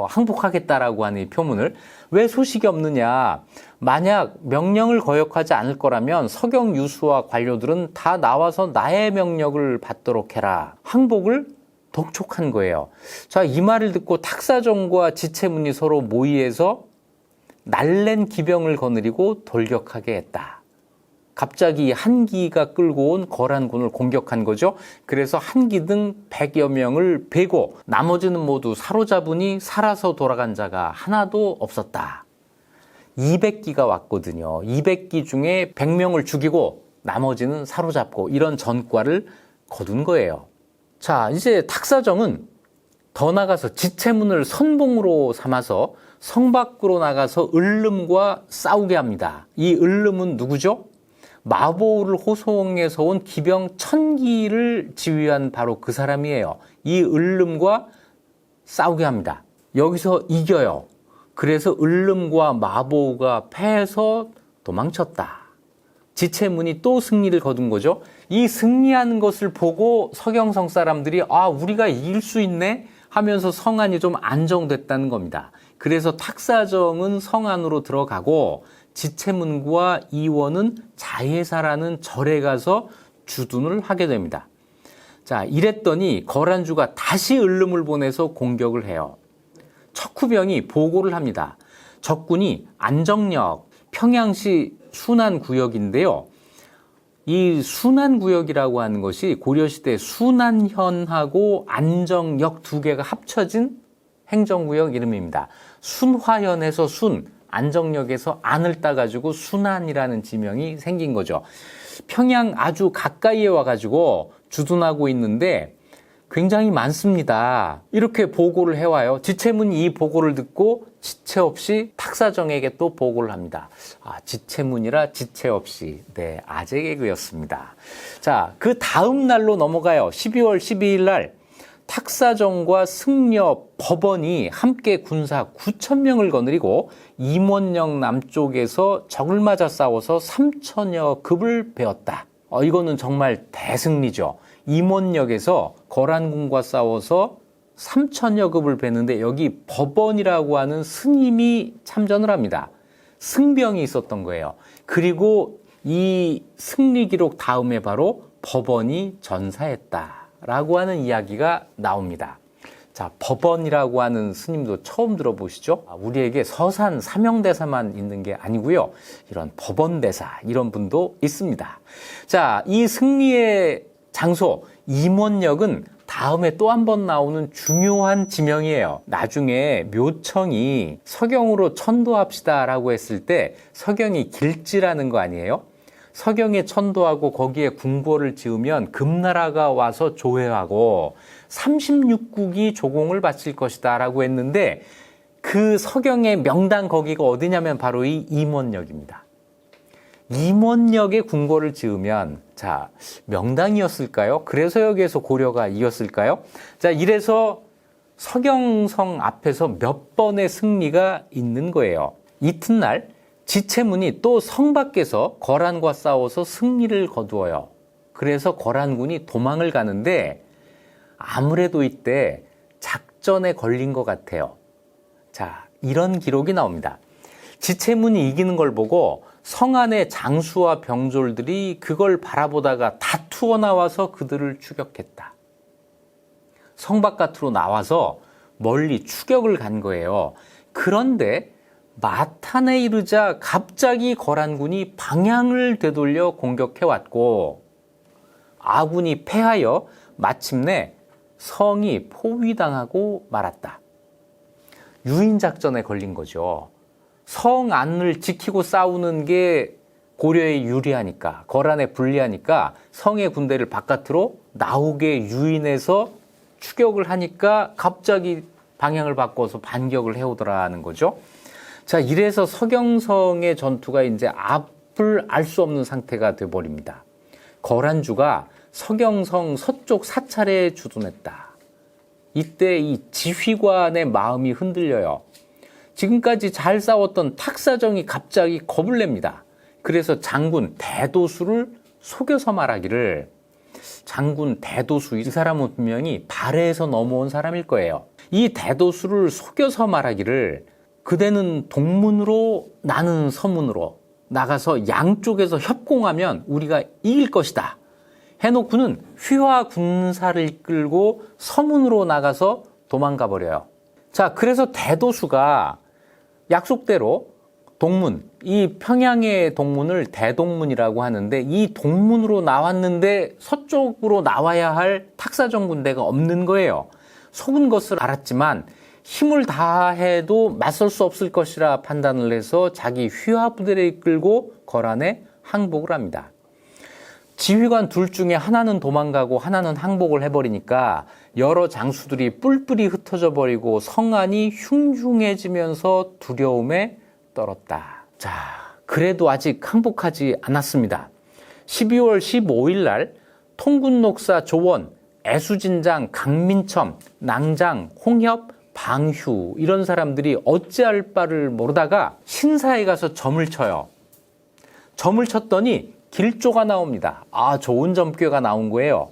항복하겠다라고 하는 이 표문을. 왜 소식이 없느냐. 만약 명령을 거역하지 않을 거라면 서경 유수와 관료들은 다 나와서 나의 명령을 받도록 해라. 항복을 독촉한 거예요. 자, 이 말을 듣고 탁사정과 지체문이 서로 모의해서 날랜 기병을 거느리고 돌격하게 했다. 갑자기 한기가 끌고 온 거란군을 공격한 거죠. 그래서 한기 등 100여 명을 베고 나머지는 모두 사로잡으니 살아서 돌아간 자가 하나도 없었다. 200기가 왔거든요. 200기 중에 100명을 죽이고 나머지는 사로잡고, 이런 전과를 거둔 거예요. 자, 이제 탁사정은 더 나가서 지체문을 선봉으로 삼아서 성 밖으로 나가서 을름과 싸우게 합니다. 이 을름은 누구죠? 마보우를 호송해서 온 기병 1000기를 지휘한 바로 그 사람이에요. 이 을름과 싸우게 합니다. 여기서 이겨요. 그래서 을름과 마보가 패해서 도망쳤다. 지체문이 또 승리를 거둔 거죠. 이 승리하는 것을 보고 서경성 사람들이 우리가 이길 수 있네 하면서 성안이 좀 안정됐다는 겁니다. 그래서 탁사정은 성안으로 들어가고 지체문과 이원은 자예사라는 절에 가서 주둔을 하게 됩니다. 자, 이랬더니 거란주가 다시 을름을 보내서 공격을 해요. 척후병이 보고를 합니다. 적군이 안정역, 평양시 순안구역인데요. 이 순안구역이라고 하는 것이 고려시대 순안현하고 안정역 두 개가 합쳐진 행정구역 이름입니다. 순화현에서 순, 안정역에서 안을 따가지고 순안이라는 지명이 생긴 거죠. 평양 아주 가까이에 와가지고 주둔하고 있는데 굉장히 많습니다. 이렇게 보고를 해와요. 지체문이 이 보고를 듣고 지체 없이 탁사정에게 또 보고를 합니다. 지체문이라 지체 없이. 네, 아재 개그였습니다. 자, 그 다음 날로 넘어가요. 12월 12일 날 탁사정과 승려 법원이 함께 군사 9,000명을 거느리고 임원역 남쪽에서 적을 맞아 싸워서 3천여 급을 베었다. 이거는 정말 대승리죠. 임원역에서 거란군과 싸워서 3천여 급을 베는데 여기 법원이라고 하는 스님이 참전을 합니다. 승병이 있었던 거예요. 그리고 이 승리 기록 다음에 바로 법원이 전사했다라고 하는 이야기가 나옵니다. 자, 법원이라고 하는 스님도 처음 들어보시죠? 우리에게 서산 사명대사만 있는 게 아니고요. 이런 법원대사 이런 분도 있습니다. 자, 이 승리의 장소 임원역은 다음에 또 한 번 나오는 중요한 지명이에요. 나중에 묘청이 서경으로 천도합시다라고 했을 때 서경이 길지라는 거 아니에요? 서경에 천도하고 거기에 궁궐을 지으면 금나라가 와서 조회하고 36국이 조공을 바칠 것이다 라고 했는데 그 서경의 명당 거기가 어디냐면 바로 이 임원역입니다. 임원역에 궁궐을 지으면 자, 명당이었을까요? 그래서 여기에서 고려가 이겼을까요? 자, 이래서 서경성 앞에서 몇 번의 승리가 있는 거예요. 이튿날 지체문이 또 성 밖에서 거란과 싸워서 승리를 거두어요. 그래서 거란군이 도망을 가는데 아무래도 이때 작전에 걸린 것 같아요. 자, 이런 기록이 나옵니다. 지체문이 이기는 걸 보고 성 안의 장수와 병졸들이 그걸 바라보다가 다 튀어나와서 그들을 추격했다. 성 바깥으로 나와서 멀리 추격을 간 거예요. 그런데 마탄에 이르자 갑자기 거란군이 방향을 되돌려 공격해왔고 아군이 패하여 마침내 성이 포위당하고 말았다. 유인작전에 걸린 거죠. 성 안을 지키고 싸우는 게 고려에 유리하니까, 거란에 불리하니까 성의 군대를 바깥으로 나오게 유인해서 추격을 하니까 갑자기 방향을 바꿔서 반격을 해오더라는 거죠. 자, 이래서 서경성의 전투가 이제 앞을 알 수 없는 상태가 돼버립니다. 거란주가 서경성 서쪽 사찰에 주둔했다. 이때 이 지휘관의 마음이 흔들려요. 지금까지 잘 싸웠던 탁사정이 갑자기 겁을 냅니다. 그래서 장군 대도수를 속여서 말하기를, 장군 대도수, 이 사람은 분명히 발해에서 넘어온 사람일 거예요. 이 대도수를 속여서 말하기를 그대는 동문으로 나는 서문으로 나가서 양쪽에서 협공하면 우리가 이길 것이다 해놓고는 휘하 군사를 이끌고 서문으로 나가서 도망가 버려요. 자, 그래서 대도수가 약속대로 동문, 이 평양의 동문을 대동문이라고 하는데 이 동문으로 나왔는데 서쪽으로 나와야 할 탁사정 군대가 없는 거예요. 속은 것을 알았지만 힘을 다해도 맞설 수 없을 것이라 판단을 해서 자기 휘하 부대를 이끌고 거란에 항복을 합니다. 지휘관 둘 중에 하나는 도망가고 하나는 항복을 해버리니까 여러 장수들이 뿔뿔이 흩어져 버리고 성안이 흉흉해지면서 두려움에 떨었다. 자, 그래도 아직 항복하지 않았습니다. 12월 15일 날 통군녹사 조원, 애수진장, 강민첨, 낭장, 홍협, 방휴 이런 사람들이 어찌할 바를 모르다가 신사에 가서 점을 쳐요. 점을 쳤더니 길조가 나옵니다. 아, 좋은 점괘가 나온 거예요.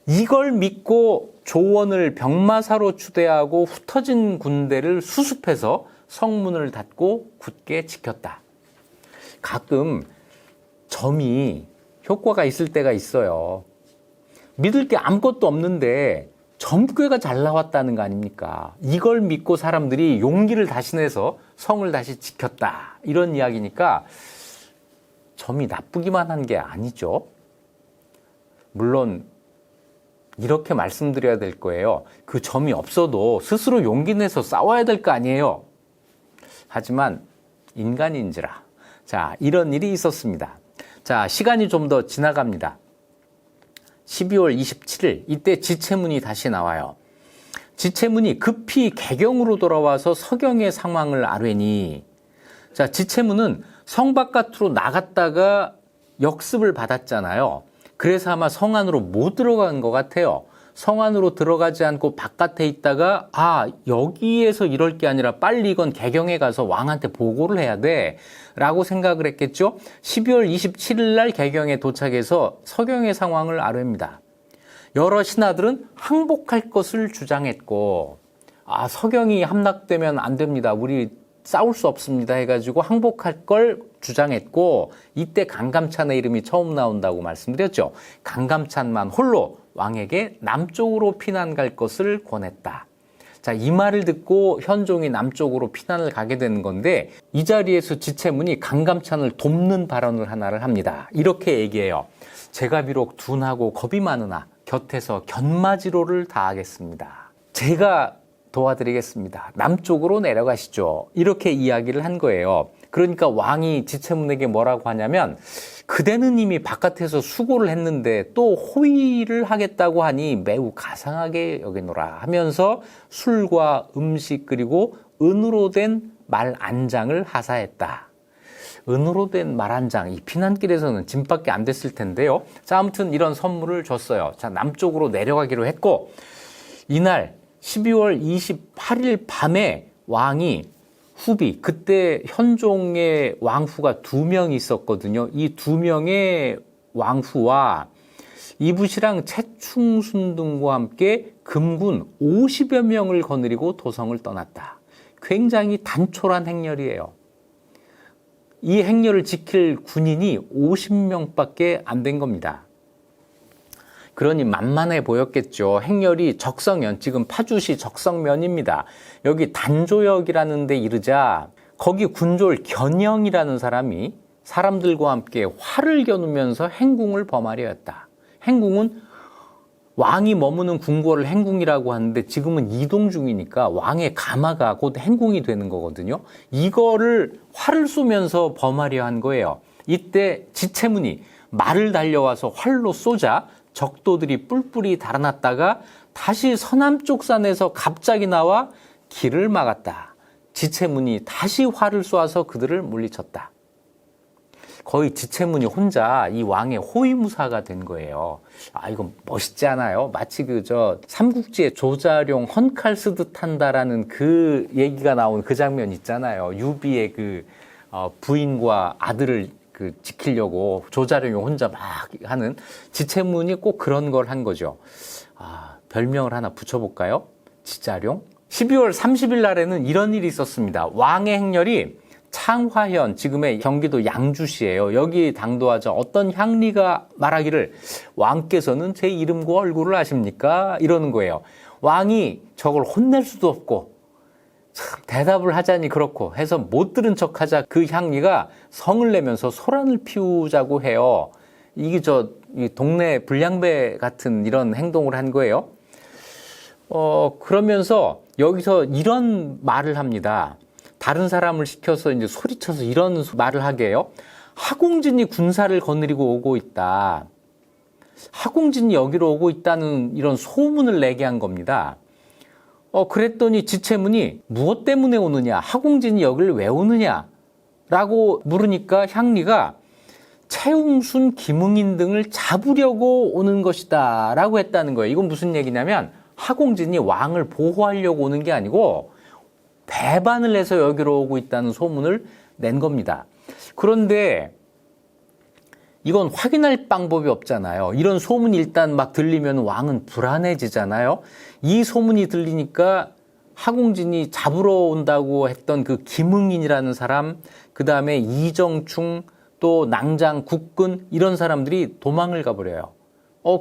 이걸 믿고 조원을 병마사로 추대하고 흩어진 군대를 수습해서 성문을 닫고 굳게 지켰다. 가끔 점이 효과가 있을 때가 있어요. 믿을 게 아무것도 없는데 점괘가 잘 나왔다는 거 아닙니까? 이걸 믿고 사람들이 용기를 다시 내서 성을 다시 지켰다. 이런 이야기니까 점이 나쁘기만 한 게 아니죠. 물론 이렇게 말씀드려야 될 거예요. 그 점이 없어도 스스로 용기 내서 싸워야 될 거 아니에요. 하지만 인간인지라. 자, 이런 일이 있었습니다. 자, 시간이 좀 더 지나갑니다. 12월 27일 이때 지체문이 다시 나와요. 지체문이 급히 개경으로 돌아와서 서경의 상황을 아뢰니, 자, 지체문은 성 바깥으로 나갔다가 역습을 받았잖아요. 그래서 아마 성 안으로 못 들어간 것 같아요. 성 안으로 들어가지 않고 바깥에 있다가 여기에서 이럴 게 아니라 빨리 이건 개경에 가서 왕한테 보고를 해야 돼 라고 생각을 했겠죠. 12월 27일 날 개경에 도착해서 서경의 상황을 아뢰입니다. 여러 신하들은 항복할 것을 주장했고, 서경이 함락되면 안 됩니다, 우리 싸울 수 없습니다 해가지고 항복할 걸 주장했고, 이때 강감찬의 이름이 처음 나온다고 말씀드렸죠. 강감찬만 홀로 왕에게 남쪽으로 피난 갈 것을 권했다. 자, 이 말을 듣고 현종이 남쪽으로 피난을 가게 되는 건데, 이 자리에서 지체문이 강감찬을 돕는 발언을 하나를 합니다. 이렇게 얘기해요. 제가 비록 둔하고 겁이 많으나 곁에서 견마지로를 다하겠습니다. 제가 도와드리겠습니다. 남쪽으로 내려가시죠. 이렇게 이야기를 한 거예요. 그러니까 왕이 지체문에게 뭐라고 하냐면, 그대는 이미 바깥에서 수고를 했는데 또 호위를 하겠다고 하니 매우 가상하게 여기노라 하면서 술과 음식 그리고 은으로 된 말 안장을 하사했다. 은으로 된 말 안장, 이 피난길에서는 짐밖에 안 됐을 텐데요. 자, 아무튼 이런 선물을 줬어요. 자, 남쪽으로 내려가기로 했고, 이날 12월 28일 밤에 왕이 후비, 그때 현종의 왕후가 2명 있었거든요. 이 2명의 왕후와 이붓이랑 채충순 등과 함께 금군 50여 명을 거느리고 도성을 떠났다. 굉장히 단촐한 행렬이에요. 이 행렬을 지킬 군인이 50명밖에 안 된 겁니다. 그러니 만만해 보였겠죠. 행렬이 적성면, 지금 파주시 적성면입니다. 여기 단조역이라는 데 이르자 거기 군졸 견영이라는 사람이 사람들과 함께 활을 겨누면서 행궁을 범하려 했다. 행궁은 왕이 머무는 궁궐을 행궁이라고 하는데 지금은 이동 중이니까 왕의 가마가 곧 행궁이 되는 거거든요. 이거를 활을 쏘면서 범하려 한 거예요. 이때 지체문이 말을 달려와서 활로 쏘자 적도들이 뿔뿔이 달아났다가 다시 서남쪽 산에서 갑자기 나와 길을 막았다. 지체문이 다시 활을 쏘아서 그들을 물리쳤다. 거의 지체문이 혼자 이 왕의 호위무사가 된 거예요. 이거 멋있지 않아요? 마치 삼국지의 조자룡 헌칼 쓰듯 한다라는 그 얘기가 나온 그 장면 있잖아요. 유비의 부인과 아들을 지키려고 조자룡이 혼자 막 하는, 지체문이 꼭 그런 걸 한 거죠. 별명을 하나 붙여볼까요? 지자룡? 12월 30일 날에는 이런 일이 있었습니다. 왕의 행렬이 창화현, 지금의 경기도 양주시예요. 여기 당도하자 어떤 향리가 말하기를, 왕께서는 제 이름과 얼굴을 아십니까? 이러는 거예요. 왕이 저걸 혼낼 수도 없고 참 대답을 하자니 그렇고 해서 못 들은 척하자 그 향리가 성을 내면서 소란을 피우자고 해요. 이게 이 동네 불량배 같은 이런 행동을 한 거예요. 그러면서 여기서 이런 말을 합니다. 다른 사람을 시켜서 이제 소리쳐서 이런 말을 하게 해요. 하공진이 군사를 거느리고 오고 있다. 하공진이 여기로 오고 있다는 이런 소문을 내게 한 겁니다. 그랬더니 지체문이 무엇 때문에 오느냐, 하공진이 여기를 왜 오느냐 라고 물으니까 향리가 채웅순, 김응인 등을 잡으려고 오는 것이다 라고 했다는 거예요. 이건 무슨 얘기냐면 하공진이 왕을 보호하려고 오는 게 아니고 배반을 해서 여기로 오고 있다는 소문을 낸 겁니다. 그런데 이건 확인할 방법이 없잖아요. 이런 소문이 일단 막 들리면 왕은 불안해지잖아요. 이 소문이 들리니까 하공진이 잡으러 온다고 했던 그 김응인이라는 사람, 그 다음에 이정충, 또 낭장, 국근 이런 사람들이 도망을 가버려요.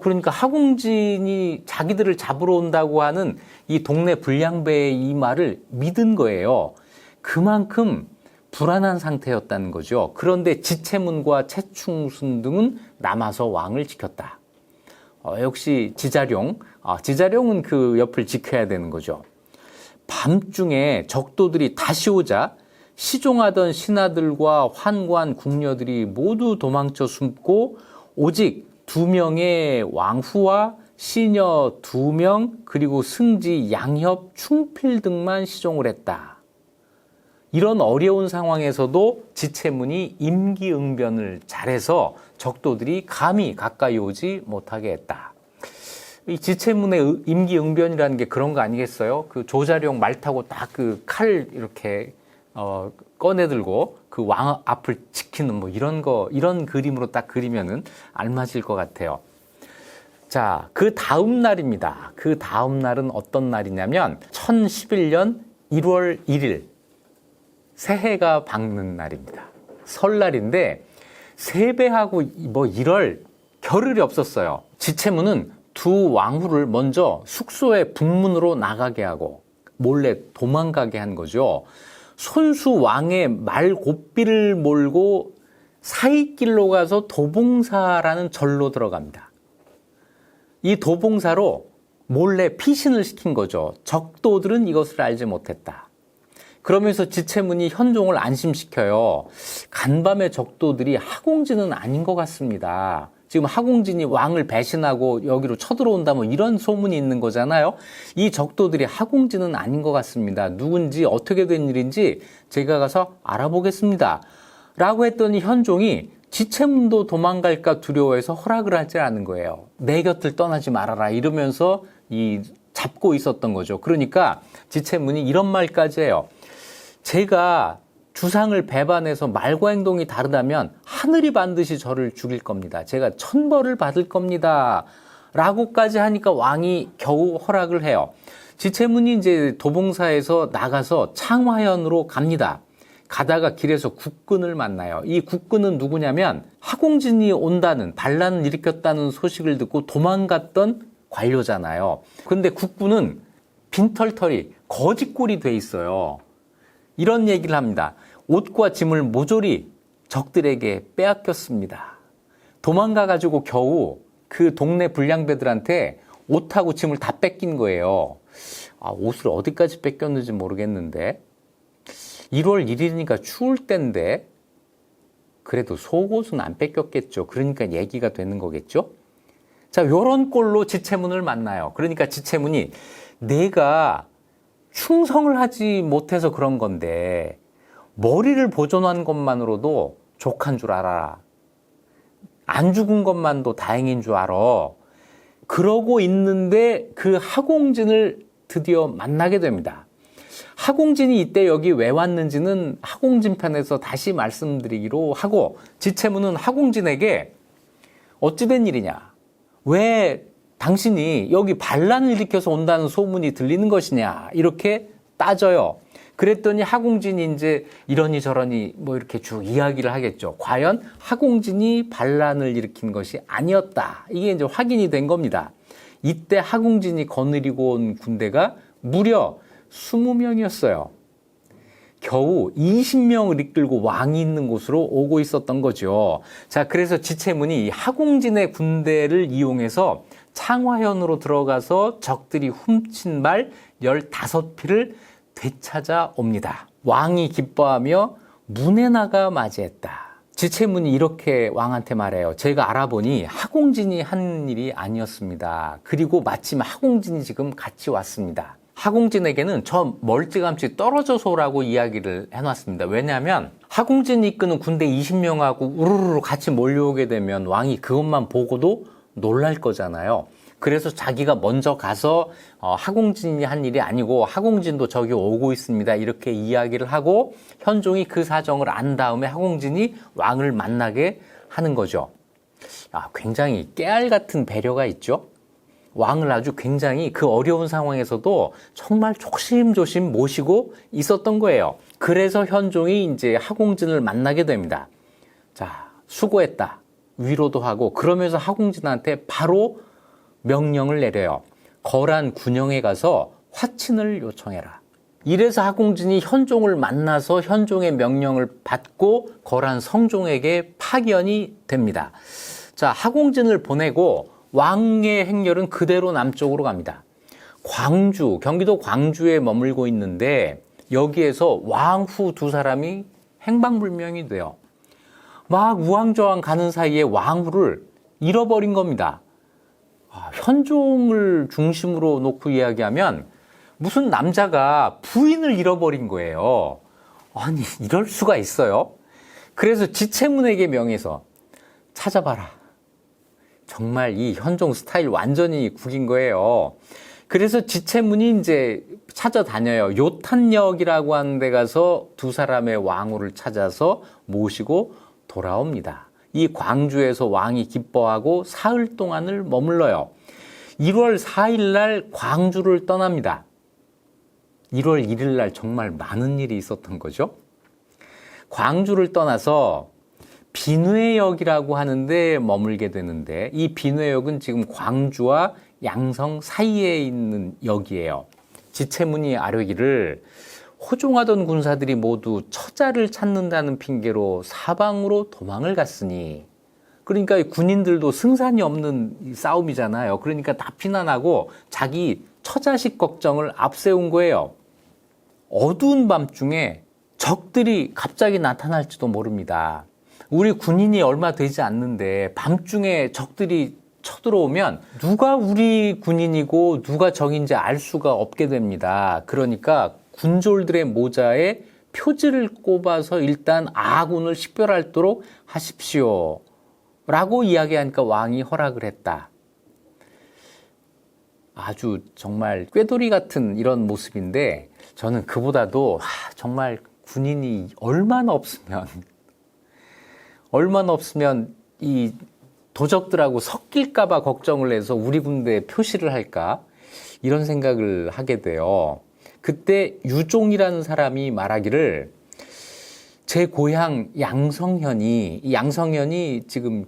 그러니까 하공진이 자기들을 잡으러 온다고 하는 이 동네 불량배의 이 말을 믿은 거예요. 그만큼 불안한 상태였다는 거죠. 그런데 지체문과 채충순 등은 남아서 왕을 지켰다. 역시 지자룡. 지자룡은 그 옆을 지켜야 되는 거죠. 밤중에 적도들이 다시 오자 시종하던 신하들과 환관, 궁녀들이 모두 도망쳐 숨고 오직 2명의 왕후와 시녀 2명 그리고 승지, 양협, 충필 등만 시종을 했다. 이런 어려운 상황에서도 지체문이 임기응변을 잘해서 적도들이 감히 가까이 오지 못하게 했다. 이 지체문의 임기응변이라는 게 그런 거 아니겠어요? 그 조자룡 말 타고 딱 그 칼 이렇게 꺼내들고 그 왕 앞을 지키는 뭐 이런 그림으로 딱 그리면은 알맞을 것 같아요. 자, 그 다음 날입니다. 그 다음 날은 어떤 날이냐면 1011년 1월 1일 새해가 밝는 날입니다. 설날인데 세배하고 뭐 이럴 겨를이 없었어요. 지체문은 두 왕후를 먼저 숙소의 북문으로 나가게 하고 몰래 도망가게 한 거죠. 손수 왕의 말 고삐를 몰고 사이길로 가서 도봉사라는 절로 들어갑니다. 이 도봉사로 몰래 피신을 시킨 거죠. 적도들은 이것을 알지 못했다. 그러면서 지체문이 현종을 안심시켜요. 간밤에 적도들이 하공진은 아닌 것 같습니다. 지금 하공진이 왕을 배신하고 여기로 쳐들어온다 뭐 이런 소문이 있는 거잖아요. 이 적도들이 하공진은 아닌 것 같습니다. 누군지 어떻게 된 일인지 제가 가서 알아보겠습니다. 라고 했더니 현종이 지체문도 도망갈까 두려워해서 허락을 하지 않은 거예요. 내 곁을 떠나지 말아라 이러면서 잡고 있었던 거죠. 그러니까 지체문이 이런 말까지 해요. 제가 주상을 배반해서 말과 행동이 다르다면 하늘이 반드시 저를 죽일 겁니다. 제가 천벌을 받을 겁니다. 라고까지 하니까 왕이 겨우 허락을 해요. 지체문이 이제 도봉사에서 나가서 창화현으로 갑니다. 가다가 길에서 국근을 만나요. 이 국근은 누구냐면 하공진이 온다는 반란을 일으켰다는 소식을 듣고 도망갔던 관료잖아요. 근데 국군은 빈털털이 거짓골이 돼 있어요. 이런 얘기를 합니다. 옷과 짐을 모조리 적들에게 빼앗겼습니다. 도망가가지고 겨우 그 동네 불량배들한테 옷하고 짐을 다 뺏긴 거예요. 옷을 어디까지 뺏겼는지 모르겠는데 1월 1일이니까 추울 때인데 그래도 속옷은 안 뺏겼겠죠. 그러니까 얘기가 되는 거겠죠. 자, 요런 꼴로 지체문을 만나요. 그러니까 지체문이 내가 충성을 하지 못해서 그런 건데 머리를 보존한 것만으로도 족한 줄 알아라. 안 죽은 것만도 다행인 줄 알아. 그러고 있는데 그 하공진을 드디어 만나게 됩니다. 하공진이 이때 여기 왜 왔는지는 하공진 편에서 다시 말씀드리기로 하고 지체문은 하공진에게 어찌된 일이냐? 왜 당신이 여기 반란을 일으켜서 온다는 소문이 들리는 것이냐? 이렇게 따져요. 그랬더니 하공진이 이제 이러니 저러니 뭐 이렇게 쭉 이야기를 하겠죠. 과연 하공진이 반란을 일으킨 것이 아니었다. 이게 이제 확인이 된 겁니다. 이때 하공진이 거느리고 온 군대가 무려 20명이었어요. 겨우 20명을 이끌고 왕이 있는 곳으로 오고 있었던 거죠. 자, 그래서 지체문이 하공진의 군대를 이용해서 창화현으로 들어가서 적들이 훔친 말 15피를 되찾아 옵니다. 왕이 기뻐하며 문에 나가 맞이했다. 지체문이 이렇게 왕한테 말해요. 제가 알아보니 하공진이 한 일이 아니었습니다. 그리고 마침 하공진이 지금 같이 왔습니다. 하공진에게는 저 멀찌감치 떨어져서 오라고 이야기를 해놨습니다. 왜냐하면 하공진이 이끄는 군대 20명하고 우르르 같이 몰려오게 되면 왕이 그것만 보고도 놀랄 거잖아요. 그래서 자기가 먼저 가서 하공진이 한 일이 아니고 하공진도 저기 오고 있습니다. 이렇게 이야기를 하고 현종이 그 사정을 안 다음에 하공진이 왕을 만나게 하는 거죠. 굉장히 깨알 같은 배려가 있죠. 왕을 아주 굉장히 그 어려운 상황에서도 정말 조심조심 모시고 있었던 거예요. 그래서 현종이 이제 하공진을 만나게 됩니다. 자, 수고했다. 위로도 하고 그러면서 하공진한테 바로 명령을 내려요. 거란 군영에 가서 화친을 요청해라. 이래서 하공진이 현종을 만나서 현종의 명령을 받고 거란 성종에게 파견이 됩니다. 자, 하공진을 보내고 왕의 행렬은 그대로 남쪽으로 갑니다. 광주, 경기도 광주에 머물고 있는데 여기에서 왕후 두 사람이 행방불명이 돼요. 막 우왕좌왕 가는 사이에 왕후를 잃어버린 겁니다. 현종을 중심으로 놓고 이야기하면 무슨 남자가 부인을 잃어버린 거예요. 아니, 이럴 수가 있어요? 그래서 지체문에게 명해서 찾아봐라. 정말 이 현종 스타일 완전히 구긴 거예요. 그래서 지체문이 이제 찾아다녀요. 요탄역이라고 하는 데 가서 두 사람의 왕후를 찾아서 모시고 돌아옵니다. 이 광주에서 왕이 기뻐하고 사흘 동안을 머물러요. 1월 4일 날 광주를 떠납니다. 1월 1일 날 정말 많은 일이 있었던 거죠. 광주를 떠나서 비뇌역이라고 하는데 머물게 되는데 이 비뇌역은 지금 광주와 양성 사이에 있는 역이에요. 지체문이 아뢰기를 호종하던 군사들이 모두 처자를 찾는다는 핑계로 사방으로 도망을 갔으니, 그러니까 군인들도 승산이 없는 싸움이잖아요. 그러니까 다 피난하고 자기 처자식 걱정을 앞세운 거예요. 어두운 밤중에 적들이 갑자기 나타날지도 모릅니다. 우리 군인이 얼마 되지 않는데 밤중에 적들이 쳐들어오면 누가 우리 군인이고 누가 적인지 알 수가 없게 됩니다. 그러니까 군졸들의 모자에 표지를 꼽아서 일단 아군을 식별하도록 하십시오 라고 이야기하니까 왕이 허락을 했다. 아주 정말 꾀돌이 같은 이런 모습인데 저는 그보다도 정말 군인이 얼마나 없으면 이 도적들하고 섞일까봐 걱정을 해서 우리 군대에 표시를 할까 이런 생각을 하게 돼요. 그때 유종이라는 사람이 말하기를 제 고향 양성현이, 이 양성현이 지금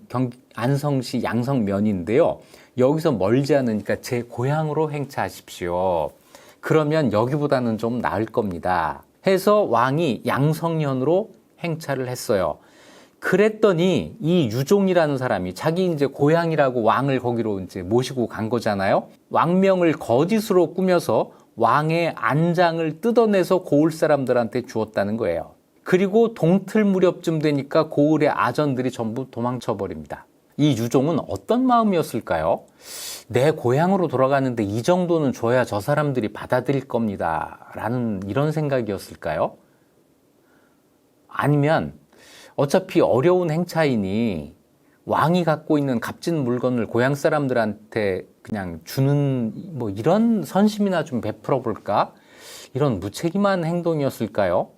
안성시 양성면인데요. 여기서 멀지 않으니까 제 고향으로 행차하십시오. 그러면 여기보다는 좀 나을 겁니다. 해서 왕이 양성현으로 행차를 했어요. 그랬더니 이 유종이라는 사람이 자기 이제 고향이라고 왕을 거기로 이제 모시고 간 거잖아요. 왕명을 거짓으로 꾸며서 왕의 안장을 뜯어내서 고을 사람들한테 주었다는 거예요. 그리고 동틀 무렵쯤 되니까 고을의 아전들이 전부 도망쳐 버립니다. 이 유종은 어떤 마음이었을까요? 내 고향으로 돌아가는데 이 정도는 줘야 저 사람들이 받아들일 겁니다. 라는 이런 생각이었을까요? 아니면 어차피 어려운 행차이니 왕이 갖고 있는 값진 물건을 고향 사람들한테 그냥 주는 뭐 이런 선심이나 좀 베풀어 볼까? 이런 무책임한 행동이었을까요?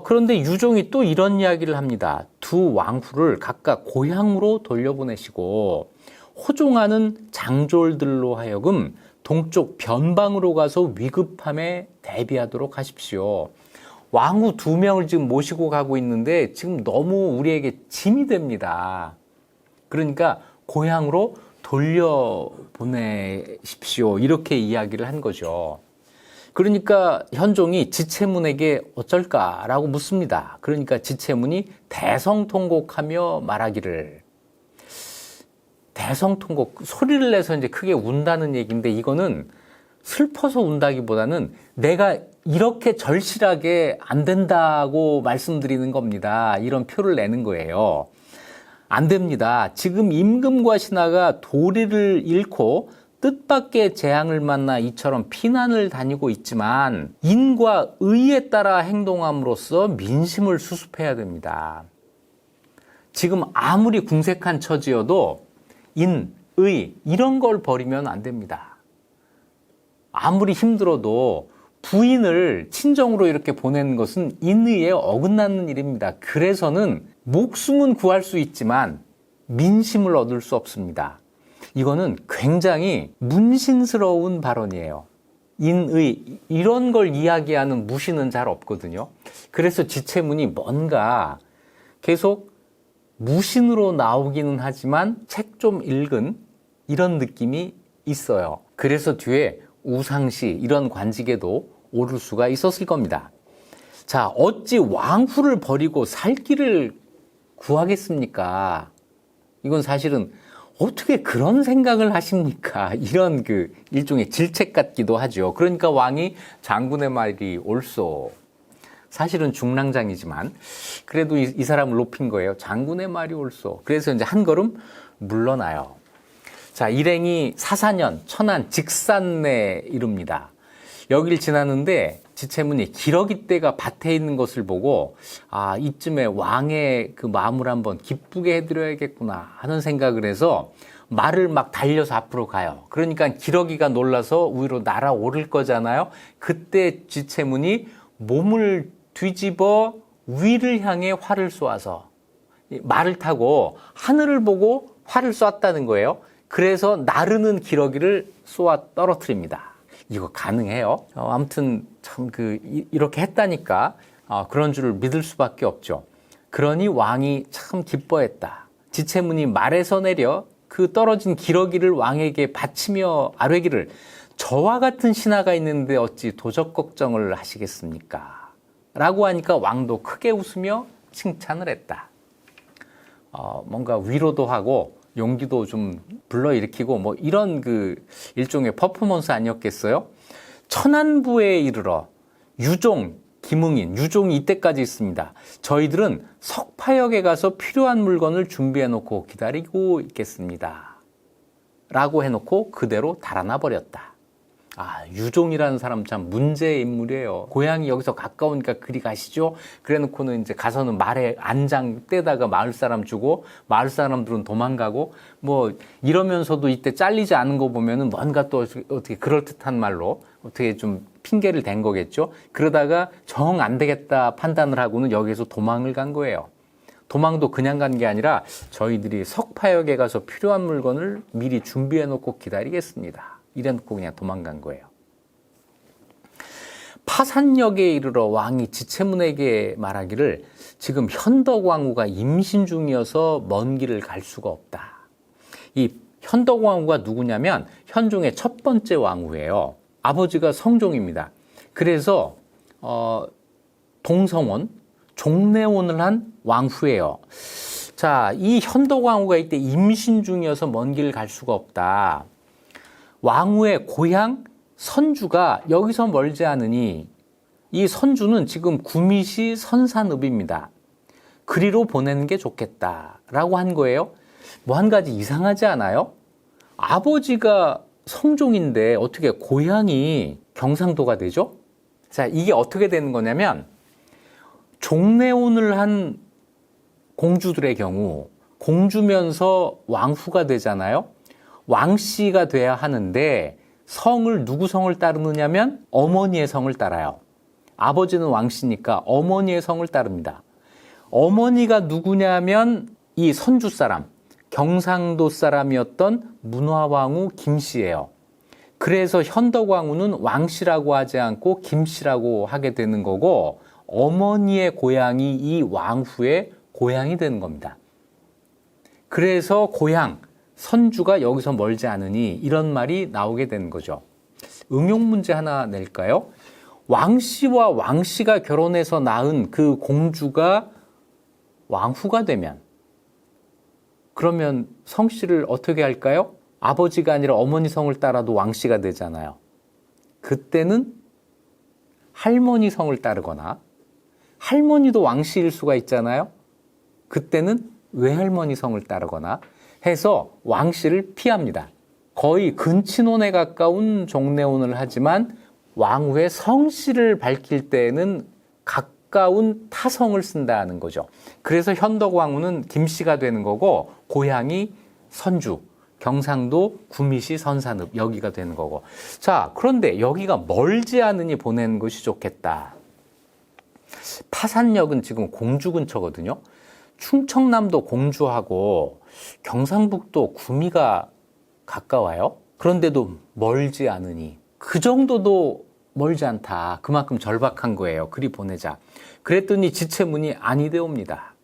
그런데 유종이 또 이런 이야기를 합니다. 두 왕후를 각각 고향으로 돌려보내시고 호종하는 장졸들로 하여금 동쪽 변방으로 가서 위급함에 대비하도록 하십시오. 왕후 2명을 지금 모시고 가고 있는데 지금 너무 우리에게 짐이 됩니다. 그러니까 고향으로 돌려보내십시오. 이렇게 이야기를 한 거죠. 그러니까 현종이 지체문에게 어쩔까라고 묻습니다. 그러니까 지체문이 대성통곡하며 말하기를, 대성통곡, 소리를 내서 이제 크게 운다는 얘기인데 이거는 슬퍼서 운다기보다는 내가 이렇게 절실하게 안 된다고 말씀드리는 겁니다. 이런 표를 내는 거예요. 안 됩니다. 지금 임금과 신하가 도리를 잃고 뜻밖의 재앙을 만나 이처럼 피난을 다니고 있지만 인과 의에 따라 행동함으로써 민심을 수습해야 됩니다. 지금 아무리 궁색한 처지여도 인, 의 이런 걸 버리면 안 됩니다. 아무리 힘들어도 부인을 친정으로 이렇게 보내는 것은 인의에 어긋나는 일입니다. 그래서는 목숨은 구할 수 있지만 민심을 얻을 수 없습니다. 이거는 굉장히 문신스러운 발언이에요. 인의 이런 걸 이야기하는 무신은 잘 없거든요. 그래서 지체문이 뭔가 계속 무신으로 나오기는 하지만 책 좀 읽은 이런 느낌이 있어요. 그래서 뒤에 우상시 이런 관직에도 오를 수가 있었을 겁니다. 자, 어찌 왕후를 버리고 살 길을 구하겠습니까? 이건 사실은 어떻게 그런 생각을 하십니까? 이런 그 일종의 질책 같기도 하죠. 그러니까 왕이 장군의 말이 옳소. 사실은 중랑장이지만 그래도 이 사람을 높인 거예요. 장군의 말이 옳소. 그래서 이제 한 걸음 물러나요. 자, 일행이 사사년, 천안, 직산내에 이릅니다. 여길 지나는데 지체문이 기러기 떼가 밭에 있는 것을 보고 아, 이쯤에 왕의 그 마음을 한번 기쁘게 해드려야겠구나 하는 생각을 해서 말을 막 달려서 앞으로 가요. 그러니까 기러기가 놀라서 위로 날아오를 거잖아요. 그때 지체문이 몸을 뒤집어 위를 향해 활을 쏘아서 말을 타고 하늘을 보고 활을 쐈다는 거예요. 그래서 나르는 기러기를 쏘아 떨어뜨립니다. 이거 가능해요? 아무튼 참 이렇게 했다니까 그런 줄을 믿을 수밖에 없죠. 그러니 왕이 참 기뻐했다. 지체문이 말에서 내려 그 떨어진 기러기를 왕에게 바치며 아뢰기를 저와 같은 신하가 있는데 어찌 도적 걱정을 하시겠습니까? 라고 하니까 왕도 크게 웃으며 칭찬을 했다. 뭔가 위로도 하고 용기도 좀 불러일으키고 뭐 이런 그 일종의 퍼포먼스 아니었겠어요? 천안부에 이르러 유종, 김응인, 유종이 이때까지 있습니다. 저희들은 석파역에 가서 필요한 물건을 준비해 놓고 기다리고 있겠습니다. 라고 해놓고 그대로 달아나 버렸다. 아, 유종이라는 사람 참 문제의 인물이에요. 고향이 여기서 가까우니까 그리 가시죠. 그래 놓고는 이제 가서는 말에 안장 떼다가 마을 사람 주고 마을 사람들은 도망가고 뭐 이러면서도 이때 잘리지 않은 거 보면은 뭔가 또 어떻게 그럴듯한 말로 어떻게 좀 핑계를 댄 거겠죠. 그러다가 정 안 되겠다 판단을 하고는 여기서 도망을 간 거예요. 도망도 그냥 간 게 아니라 저희들이 석파역에 가서 필요한 물건을 미리 준비해 놓고 기다리겠습니다. 이래놓고 그냥 도망간 거예요. 파산역에 이르러 왕이 지체문에게 말하기를 지금 현덕왕후가 임신 중이어서 먼 길을 갈 수가 없다. 이 현덕왕후가 누구냐면 현종의 첫 번째 왕후예요. 아버지가 성종입니다. 그래서 동성혼, 종례혼을 한 왕후예요. 자, 이 현덕왕후가 이때 임신 중이어서 먼 길을 갈 수가 없다. 왕후의 고향 선주가 여기서 멀지 않으니 이 선주는 지금 구미시 선산읍입니다. 그리로 보내는 게 좋겠다라고 한 거예요. 뭐 한 가지 이상하지 않아요? 아버지가 성종인데 어떻게 고향이 경상도가 되죠? 자, 이게 어떻게 되는 거냐면 종례혼을 한 공주들의 경우 공주면서 왕후가 되잖아요. 왕씨가 돼야 하는데 성을 누구 성을 따르느냐면 어머니의 성을 따라요. 아버지는 왕씨니까 어머니의 성을 따릅니다. 어머니가 누구냐면 이 선주 사람, 경상도 사람이었던 문화왕후 김씨예요. 그래서 현덕왕후는 왕씨라고 하지 않고 김씨라고 하게 되는 거고 어머니의 고향이 이 왕후의 고향이 되는 겁니다. 그래서 고향, 선주가 여기서 멀지 않으니 이런 말이 나오게 되는 거죠. 응용 문제 하나 낼까요? 왕씨와 왕씨가 결혼해서 낳은 그 공주가 왕후가 되면 그러면 성씨를 어떻게 할까요? 아버지가 아니라 어머니 성을 따라도 왕씨가 되잖아요. 그때는 할머니 성을 따르거나 할머니도 왕씨일 수가 있잖아요. 그때는 외할머니 성을 따르거나 해서 왕씨를 피합니다. 거의 근친혼에 가까운 종례혼을 하지만 왕후의 성씨를 밝힐 때에는 가까운 타성을 쓴다는 거죠. 그래서 현덕왕후는 김씨가 되는 거고 고향이 선주, 경상도 구미시 선산읍 여기가 되는 거고. 자, 그런데 여기가 멀지 않으니 보내는 것이 좋겠다. 파산역은 지금 공주 근처거든요. 충청남도 공주하고 경상북도 구미가 가까워요. 그런데도 멀지 않으니 그 정도도 멀지 않다. 그만큼 절박한 거예요. 그리 보내자. 그랬더니 지체문이 아니되옵니다.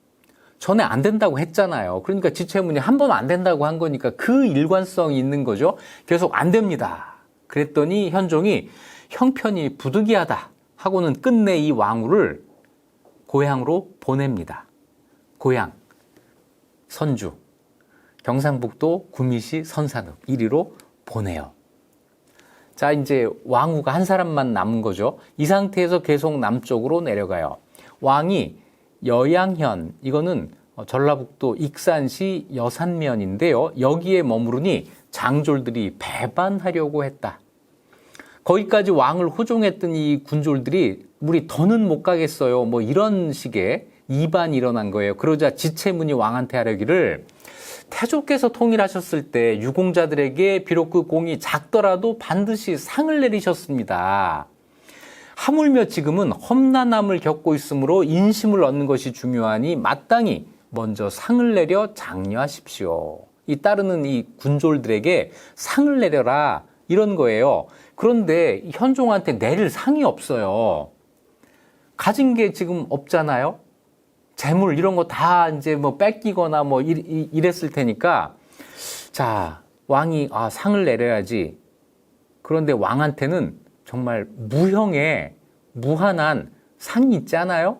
전에 안 된다고 했잖아요. 그러니까 지체문이 한 번 안 된다고 한 거니까 그 일관성이 있는 거죠. 계속 안 됩니다. 그랬더니 현종이 형편이 부득이하다 하고는 끝내 이 왕후를 고향으로 보냅니다. 고향 선주 경상북도 구미시 선산읍 이리로 보내요. 자, 이제 왕후가 한 사람만 남은 거죠. 이 상태에서 계속 남쪽으로 내려가요. 왕이 여양현, 이거는 전라북도 익산시 여산면인데요. 여기에 머무르니 장졸들이 배반하려고 했다. 거기까지 왕을 호종했던 이 군졸들이 우리 더는 못 가겠어요. 뭐 이런 식의 이반이 일어난 거예요. 그러자 지체문이 왕한테 하려기를 태조께서 통일하셨을 때 유공자들에게 비록 그 공이 작더라도 반드시 상을 내리셨습니다. 하물며 지금은 험난함을 겪고 있으므로 인심을 얻는 것이 중요하니 마땅히 먼저 상을 내려 장려하십시오. 이 따르는 이 군졸들에게 상을 내려라 이런 거예요. 그런데 현종한테 내릴 상이 없어요. 가진 게 지금 없잖아요. 재물 이런 거 다 이제 뭐 뺏기거나 뭐 이랬을 테니까 자, 왕이 상을 내려야지. 그런데 왕한테는 정말 무형의 무한한 상이 있잖아요.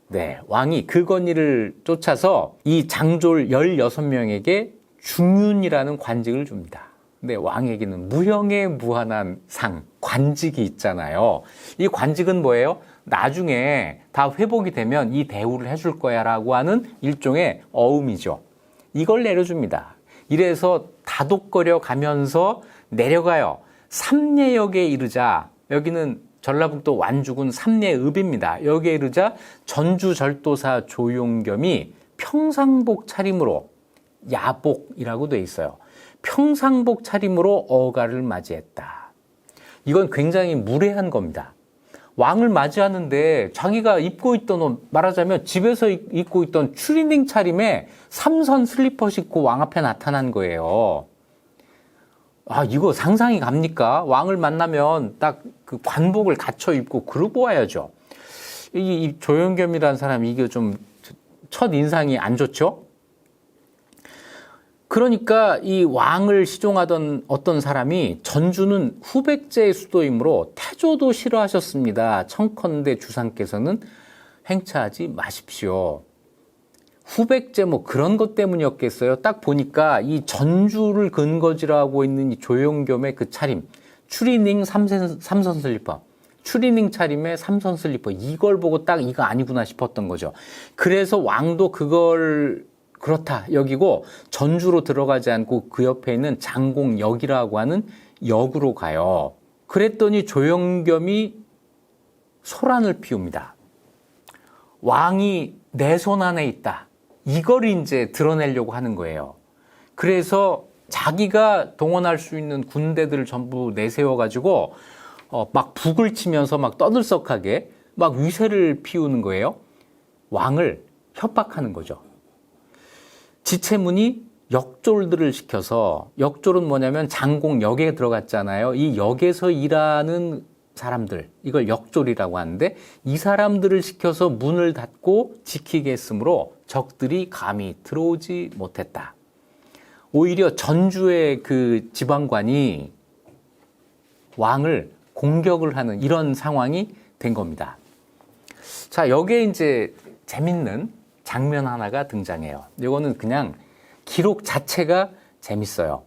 네, 왕이 그 건의를 쫓아서 이 장졸 16명에게 중윤이라는 관직을 줍니다. 근데 왕에게는 무형의 무한한 상, 관직이 있잖아요. 이 관직은 뭐예요? 나중에 다 회복이 되면 이 대우를 해줄 거야 라고 하는 일종의 어음이죠. 이걸 내려줍니다. 이래서 다독거려 가면서 내려가요. 삼례역에 이르자, 여기는 전라북도 완주군 삼례읍입니다. 여기에 이르자 전주절도사 조용겸이 평상복 차림으로, 야복이라고 돼 있어요. 평상복 차림으로 어가를 맞이했다. 이건 굉장히 무례한 겁니다. 왕을 맞이하는데 자기가 입고 있던 옷, 말하자면 집에서 입고 있던 추리닝 차림에 삼선 슬리퍼 신고 왕 앞에 나타난 거예요. 이거 상상이 갑니까? 왕을 만나면 딱 그 관복을 갖춰 입고 그러고 와야죠. 이 조용겸이라는 사람이 이게 좀 첫 인상이 안 좋죠? 그러니까 이 왕을 시종하던 어떤 사람이 전주는 후백제의 수도이므로 태조도 싫어하셨습니다. 청컨대 주상께서는 행차하지 마십시오. 후백제 뭐 그런 것 때문이었겠어요. 딱 보니까 이 전주를 근거지라고 있는 이 조용겸의 그 차림, 추리닝 삼선 슬리퍼, 추리닝 차림에 삼선 슬리퍼, 이걸 보고 딱 이거 아니구나 싶었던 거죠. 그래서 왕도 그걸 그렇다 여기고 전주로 들어가지 않고 그 옆에 있는 장공역이라고 하는 역으로 가요. 그랬더니 조용겸이 소란을 피웁니다. 왕이 내 손 안에 있다. 이걸 이제 드러내려고 하는 거예요. 그래서 자기가 동원할 수 있는 군대들을 전부 내세워가지고 막 북을 치면서 막 떠들썩하게 막 위세를 피우는 거예요. 왕을 협박하는 거죠. 지체문이 역졸들을 시켜서, 역졸은 뭐냐면 장공역에 들어갔잖아요. 이 역에서 일하는 사람들, 이걸 역졸이라고 하는데 이 사람들을 시켜서 문을 닫고 지키게 했으므로 적들이 감히 들어오지 못했다. 오히려 전주의 그 지방관이 왕을 공격을 하는 이런 상황이 된 겁니다. 자, 여기에 이제 재밌는 장면 하나가 등장해요. 이거는 그냥 기록 자체가 재밌어요.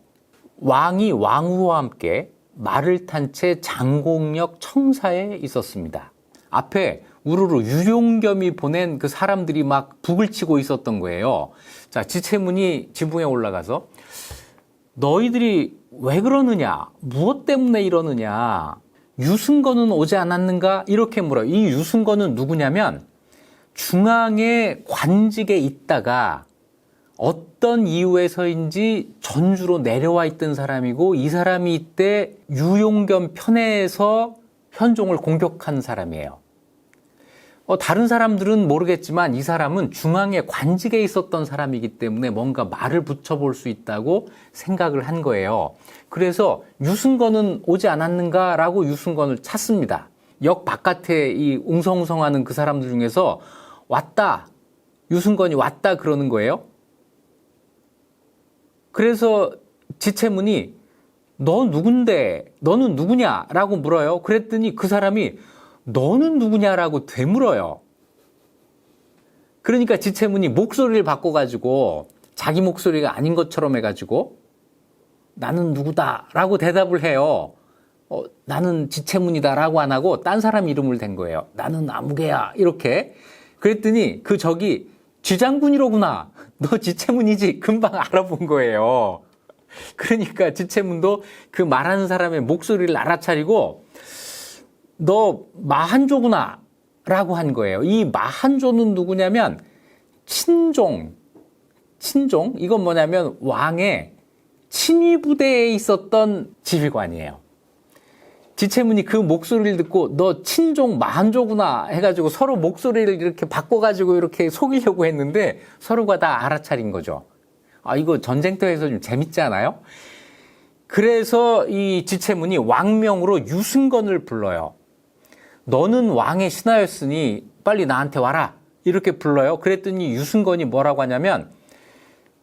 왕이 왕후와 함께 말을 탄 채 장공역 청사에 있었습니다. 앞에 우르르 유용겸이 보낸 그 사람들이 막 북을 치고 있었던 거예요. 자, 지체문이 지붕에 올라가서 너희들이 왜 그러느냐? 무엇 때문에 이러느냐? 유승건은 오지 않았는가? 이렇게 물어요. 이 유승건은 누구냐면 중앙의 관직에 있다가 어떤 이유에서인지 전주로 내려와 있던 사람이고 이 사람이 이때 유용겸 편에서 현종을 공격한 사람이에요. 다른 사람들은 모르겠지만 이 사람은 중앙에 관직에 있었던 사람이기 때문에 뭔가 말을 붙여볼 수 있다고 생각을 한 거예요. 그래서 유승건은 오지 않았는가라고 유승건을 찾습니다. 역 바깥에 이 웅성웅성하는 그 사람들 중에서 왔다, 유승건이 왔다 그러는 거예요. 그래서 지체문이 너 누군데, 너는 누구냐라고 물어요. 그랬더니 그 사람이 너는 누구냐라고 되물어요. 그러니까 지체문이 목소리를 바꿔가지고 자기 목소리가 아닌 것처럼 해가지고 나는 누구다라고 대답을 해요. 나는 지체문이다라고 안 하고 딴 사람 이름을 댄 거예요. 나는 아무개야 이렇게. 그랬더니 그 적이 지장군이로구나. 너 지체문이지. 금방 알아본 거예요. 그러니까 지체문도 그 말하는 사람의 목소리를 알아차리고 너 마한조구나 라고 한 거예요. 이 마한조는 누구냐면 친종 이건 뭐냐면 왕의 친위부대에 있었던 지휘관이에요. 지체문이 그 목소리를 듣고 너 친종 마한조구나 해가지고 서로 목소리를 이렇게 바꿔가지고 이렇게 속이려고 했는데 서로가 다 알아차린 거죠. 이거 전쟁터에서 좀 재밌지 않아요? 그래서 이 지체문이 왕명으로 유승건을 불러요. 너는 왕의 신하였으니 빨리 나한테 와라 이렇게 불러요. 그랬더니 유승건이 뭐라고 하냐면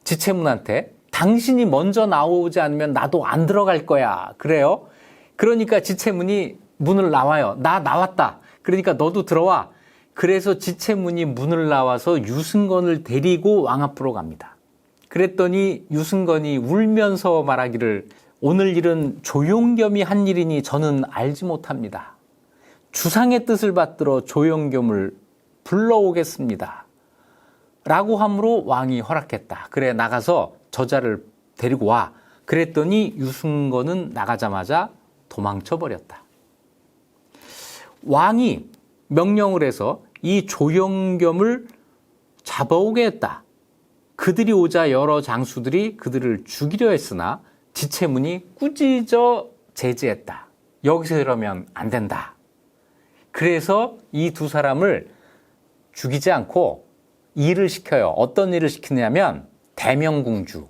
지체문한테 당신이 먼저 나오지 않으면 나도 안 들어갈 거야 그래요. 그러니까 지체문이 문을 나와요. 나 나왔다. 그러니까 너도 들어와. 그래서 지체문이 문을 나와서 유승건을 데리고 왕 앞으로 갑니다. 그랬더니 유승건이 울면서 말하기를 오늘 일은 조용겸이 한 일이니 저는 알지 못합니다. 주상의 뜻을 받들어 조용겸을 불러오겠습니다. 라고 함으로 왕이 허락했다. 그래 나가서 저자를 데리고 와. 그랬더니 유승건은 나가자마자 도망쳐 버렸다. 왕이 명령을 해서 이 조용겸을 잡아오게 했다. 그들이 오자 여러 장수들이 그들을 죽이려 했으나 지체문이 꾸짖어 제지했다. 여기서 이러면 안 된다. 그래서 이 두 사람을 죽이지 않고 일을 시켜요. 어떤 일을 시키냐면 대명궁주.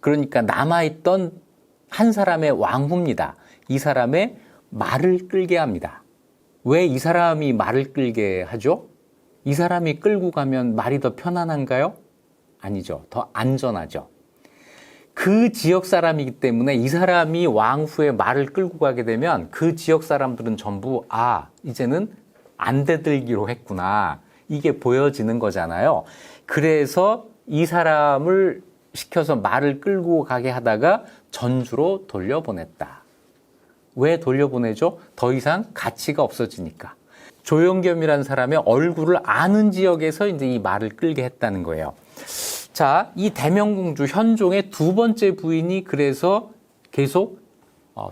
그러니까 남아있던 한 사람의 왕후입니다. 이 사람의 말을 끌게 합니다. 왜 이 사람이 말을 끌게 하죠? 이 사람이 끌고 가면 말이 더 편안한가요? 아니죠. 더 안전하죠. 그 지역 사람이기 때문에 이 사람이 왕후의 말을 끌고 가게 되면 그 지역 사람들은 전부 이제는 안 대들기로 했구나. 이게 보여지는 거잖아요. 그래서 이 사람을 시켜서 말을 끌고 가게 하다가 전주로 돌려보냈다. 왜 돌려보내죠? 더 이상 가치가 없어지니까. 조용겸이라는 사람의 얼굴을 아는 지역에서 이제 이 말을 끌게 했다는 거예요. 자, 이 대명궁주 현종의 두 번째 부인이 그래서 계속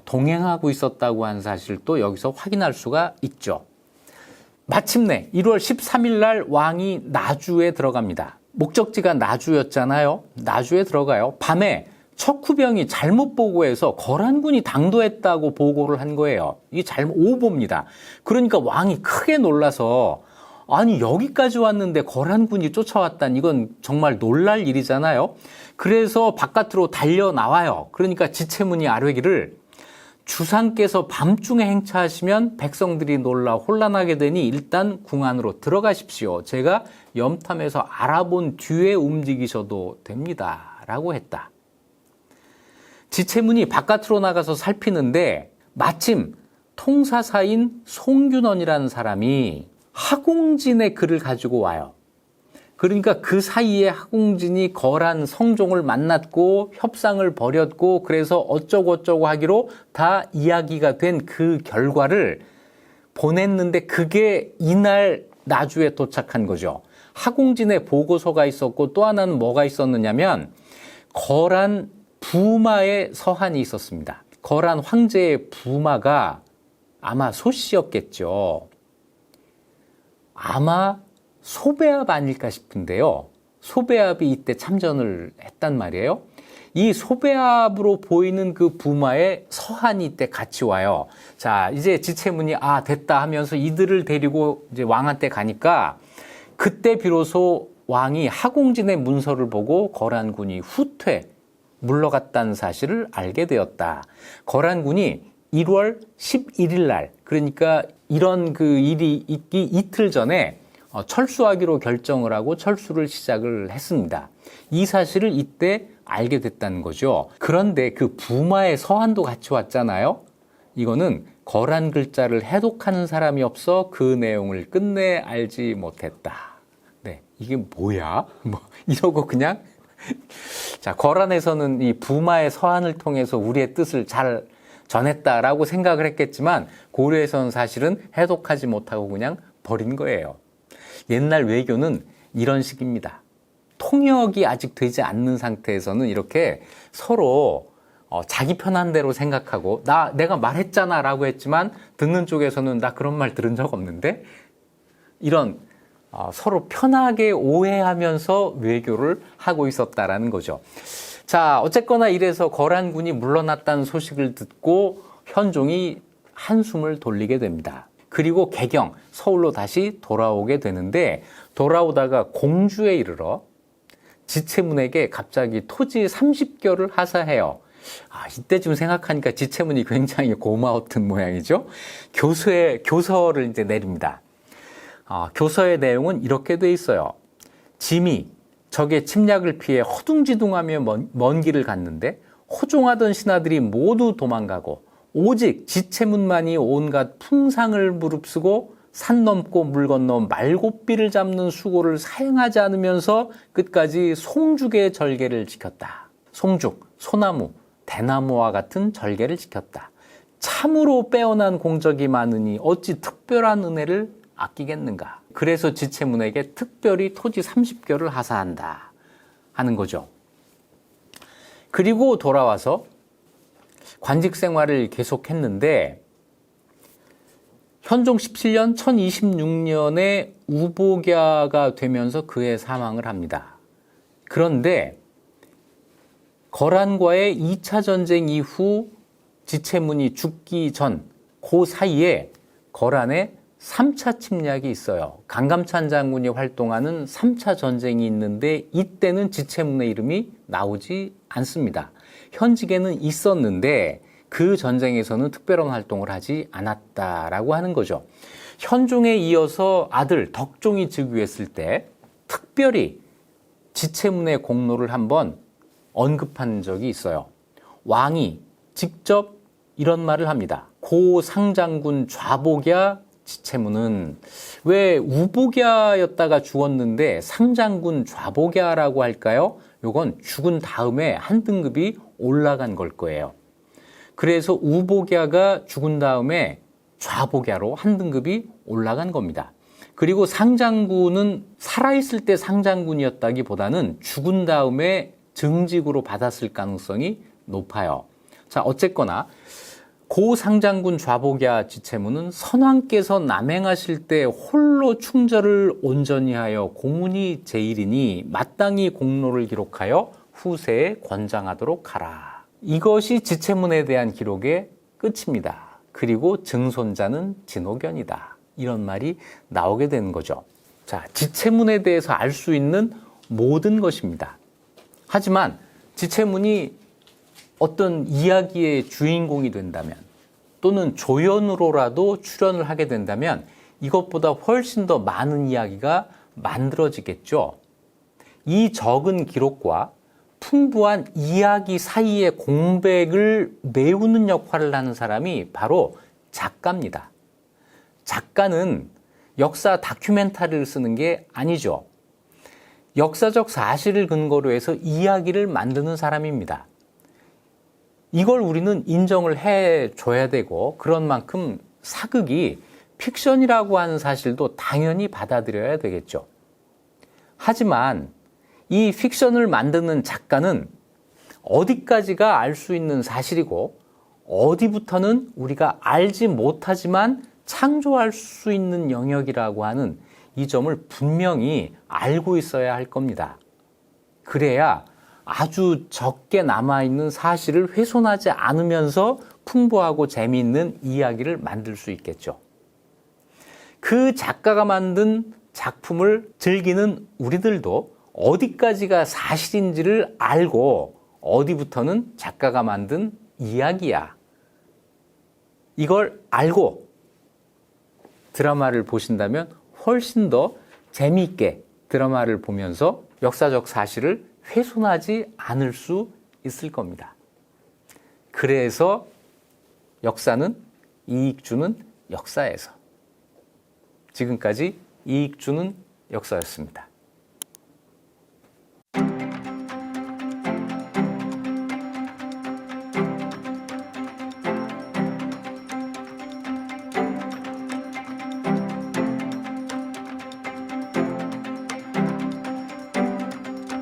동행하고 있었다고 하는 사실도 여기서 확인할 수가 있죠. 마침내 1월 13일 날 왕이 나주에 들어갑니다. 목적지가 나주였잖아요. 나주에 들어가요. 밤에 척후병이 잘못 보고해서 거란군이 당도했다고 보고를 한 거예요. 이게 잘못 오보입니다. 그러니까 왕이 크게 놀라서 아니 여기까지 왔는데 거란군이 쫓아왔다니 이건 정말 놀랄 일이잖아요. 그래서 바깥으로 달려 나와요. 그러니까 지체문이 아뢰기를 주상께서 밤중에 행차하시면 백성들이 놀라 혼란하게 되니 일단 궁 안으로 들어가십시오. 제가 염탐해서 알아본 뒤에 움직이셔도 됩니다. 라고 했다. 지체문이 바깥으로 나가서 살피는데 마침 통사사인 송균원이라는 사람이 하공진의 글을 가지고 와요. 그러니까 그 사이에 하공진이 거란 성종을 만났고 협상을 벌였고 그래서 어쩌고 하기로 다 이야기가 된 그 결과를 보냈는데 그게 이날 나주에 도착한 거죠. 하공진의 보고서가 있었고 또 하나는 뭐가 있었느냐면 거란 부마의 서한이 있었습니다. 거란 황제의 부마가 아마 소씨였겠죠. 아마 소배압 아닐까 싶은데요. 소배압이 이때 참전을 했단 말이에요. 이 소배압으로 보이는 그 부마에 서한이 이때 같이 와요. 자, 이제 지체문이 됐다 하면서 이들을 데리고 이제 왕한테 가니까 그때 비로소 왕이 하공진의 문서를 보고 거란군이 후퇴, 물러갔다는 사실을 알게 되었다. 거란군이 1월 11일 날, 그러니까 이런 그 일이 있기 이틀 전에 철수하기로 결정을 하고 철수를 시작을 했습니다. 이 사실을 이때 알게 됐다는 거죠. 그런데 그 부마의 서한도 같이 왔잖아요. 이거는 거란 글자를 해독하는 사람이 없어 그 내용을 끝내 알지 못했다. 네, 이게 뭐야? 이러고 그냥 자, 거란에서는 이 부마의 서한을 통해서 우리의 뜻을 잘 전했다라고 생각을 했겠지만 고려에서는 사실은 해독하지 못하고 그냥 버린 거예요. 옛날 외교는 이런 식입니다. 통역이 아직 되지 않는 상태에서는 이렇게 서로 자기 편한 대로 생각하고 내가 말했잖아 라고 했지만 듣는 쪽에서는 나 그런 말 들은 적 없는데 이런 서로 편하게 오해하면서 외교를 하고 있었다라는 거죠. 자, 어쨌거나 이래서 거란군이 물러났다는 소식을 듣고 현종이 한숨을 돌리게 됩니다. 그리고 개경, 서울로 다시 돌아오게 되는데 돌아오다가 공주에 이르러 지체문에게 갑자기 토지 30뼘을 하사해요. 이때쯤 생각하니까 지체문이 굉장히 고마웠던 모양이죠. 교서를 이제 내립니다. 교서의 내용은 이렇게 돼 있어요. 짐이 적의 침략을 피해 허둥지둥하며 먼 길을 갔는데 호종하던 신하들이 모두 도망가고 오직 지체문만이 온갖 풍상을 무릅쓰고 산 넘고 물 건너 말고삐를 잡는 수고를 사행하지 않으면서 끝까지 송죽의 절개를 지켰다. 송죽, 소나무, 대나무와 같은 절개를 지켰다. 참으로 빼어난 공적이 많으니 어찌 특별한 은혜를 아끼겠는가. 그래서 지체문에게 특별히 토지 30뼘을 하사한다 하는 거죠. 그리고 돌아와서 관직 생활을 계속했는데 현종 17년 1026년에 우복야가 되면서 그해 사망을 합니다. 그런데 거란과의 2차 전쟁 이후 지체문이 죽기 전 그 사이에 거란의 3차 침략이 있어요. 강감찬 장군이 활동하는 3차 전쟁이 있는데 이때는 지체문의 이름이 나오지 않습니다. 현직에는 있었는데 그 전쟁에서는 특별한 활동을 하지 않았다라고 하는 거죠. 현종에 이어서 아들 덕종이 즉위했을 때 특별히 지체문의 공로를 한번 언급한 적이 있어요. 왕이 직접 이런 말을 합니다. 고 상장군 좌복야 지체문은 왜 우복야였다가 죽었는데 상장군 좌복야라고 할까요? 요건 죽은 다음에 한 등급이 올라간 걸 거예요. 그래서 우복야가 죽은 다음에 좌복야로 한 등급이 올라간 겁니다. 그리고 상장군은 살아있을 때 상장군이었다기보다는 죽은 다음에 증직으로 받았을 가능성이 높아요. 자, 어쨌거나 고 상장군 좌복야 지체문은 선왕께서 남행하실 때 홀로 충절을 온전히 하여 공훈이 제일이니 마땅히 공로를 기록하여 후세에 권장하도록 하라. 이것이 지체문에 대한 기록의 끝입니다. 그리고 증손자는 진호견이다. 이런 말이 나오게 되는 거죠. 자, 지체문에 대해서 알 수 있는 모든 것입니다. 하지만 지체문이 어떤 이야기의 주인공이 된다면 또는 조연으로라도 출연을 하게 된다면 이것보다 훨씬 더 많은 이야기가 만들어지겠죠. 이 적은 기록과 풍부한 이야기 사이의 공백을 메우는 역할을 하는 사람이 바로 작가입니다. 작가는 역사 다큐멘터리를 쓰는 게 아니죠. 역사적 사실을 근거로 해서 이야기를 만드는 사람입니다. 이걸 우리는 인정을 해줘야 되고 그런 만큼 사극이 픽션이라고 하는 사실도 당연히 받아들여야 되겠죠. 하지만 이 픽션을 만드는 작가는 어디까지가 알 수 있는 사실이고 어디부터는 우리가 알지 못하지만 창조할 수 있는 영역이라고 하는 이 점을 분명히 알고 있어야 할 겁니다. 그래야 아주 적게 남아있는 사실을 훼손하지 않으면서 풍부하고 재미있는 이야기를 만들 수 있겠죠. 그 작가가 만든 작품을 즐기는 우리들도 어디까지가 사실인지를 알고 어디부터는 작가가 만든 이야기야. 이걸 알고 드라마를 보신다면 훨씬 더 재미있게 드라마를 보면서 역사적 사실을 훼손하지 않을 수 있을 겁니다. 그래서 역사는 이익 주는 역사에서. 지금까지 이익 주는 역사였습니다.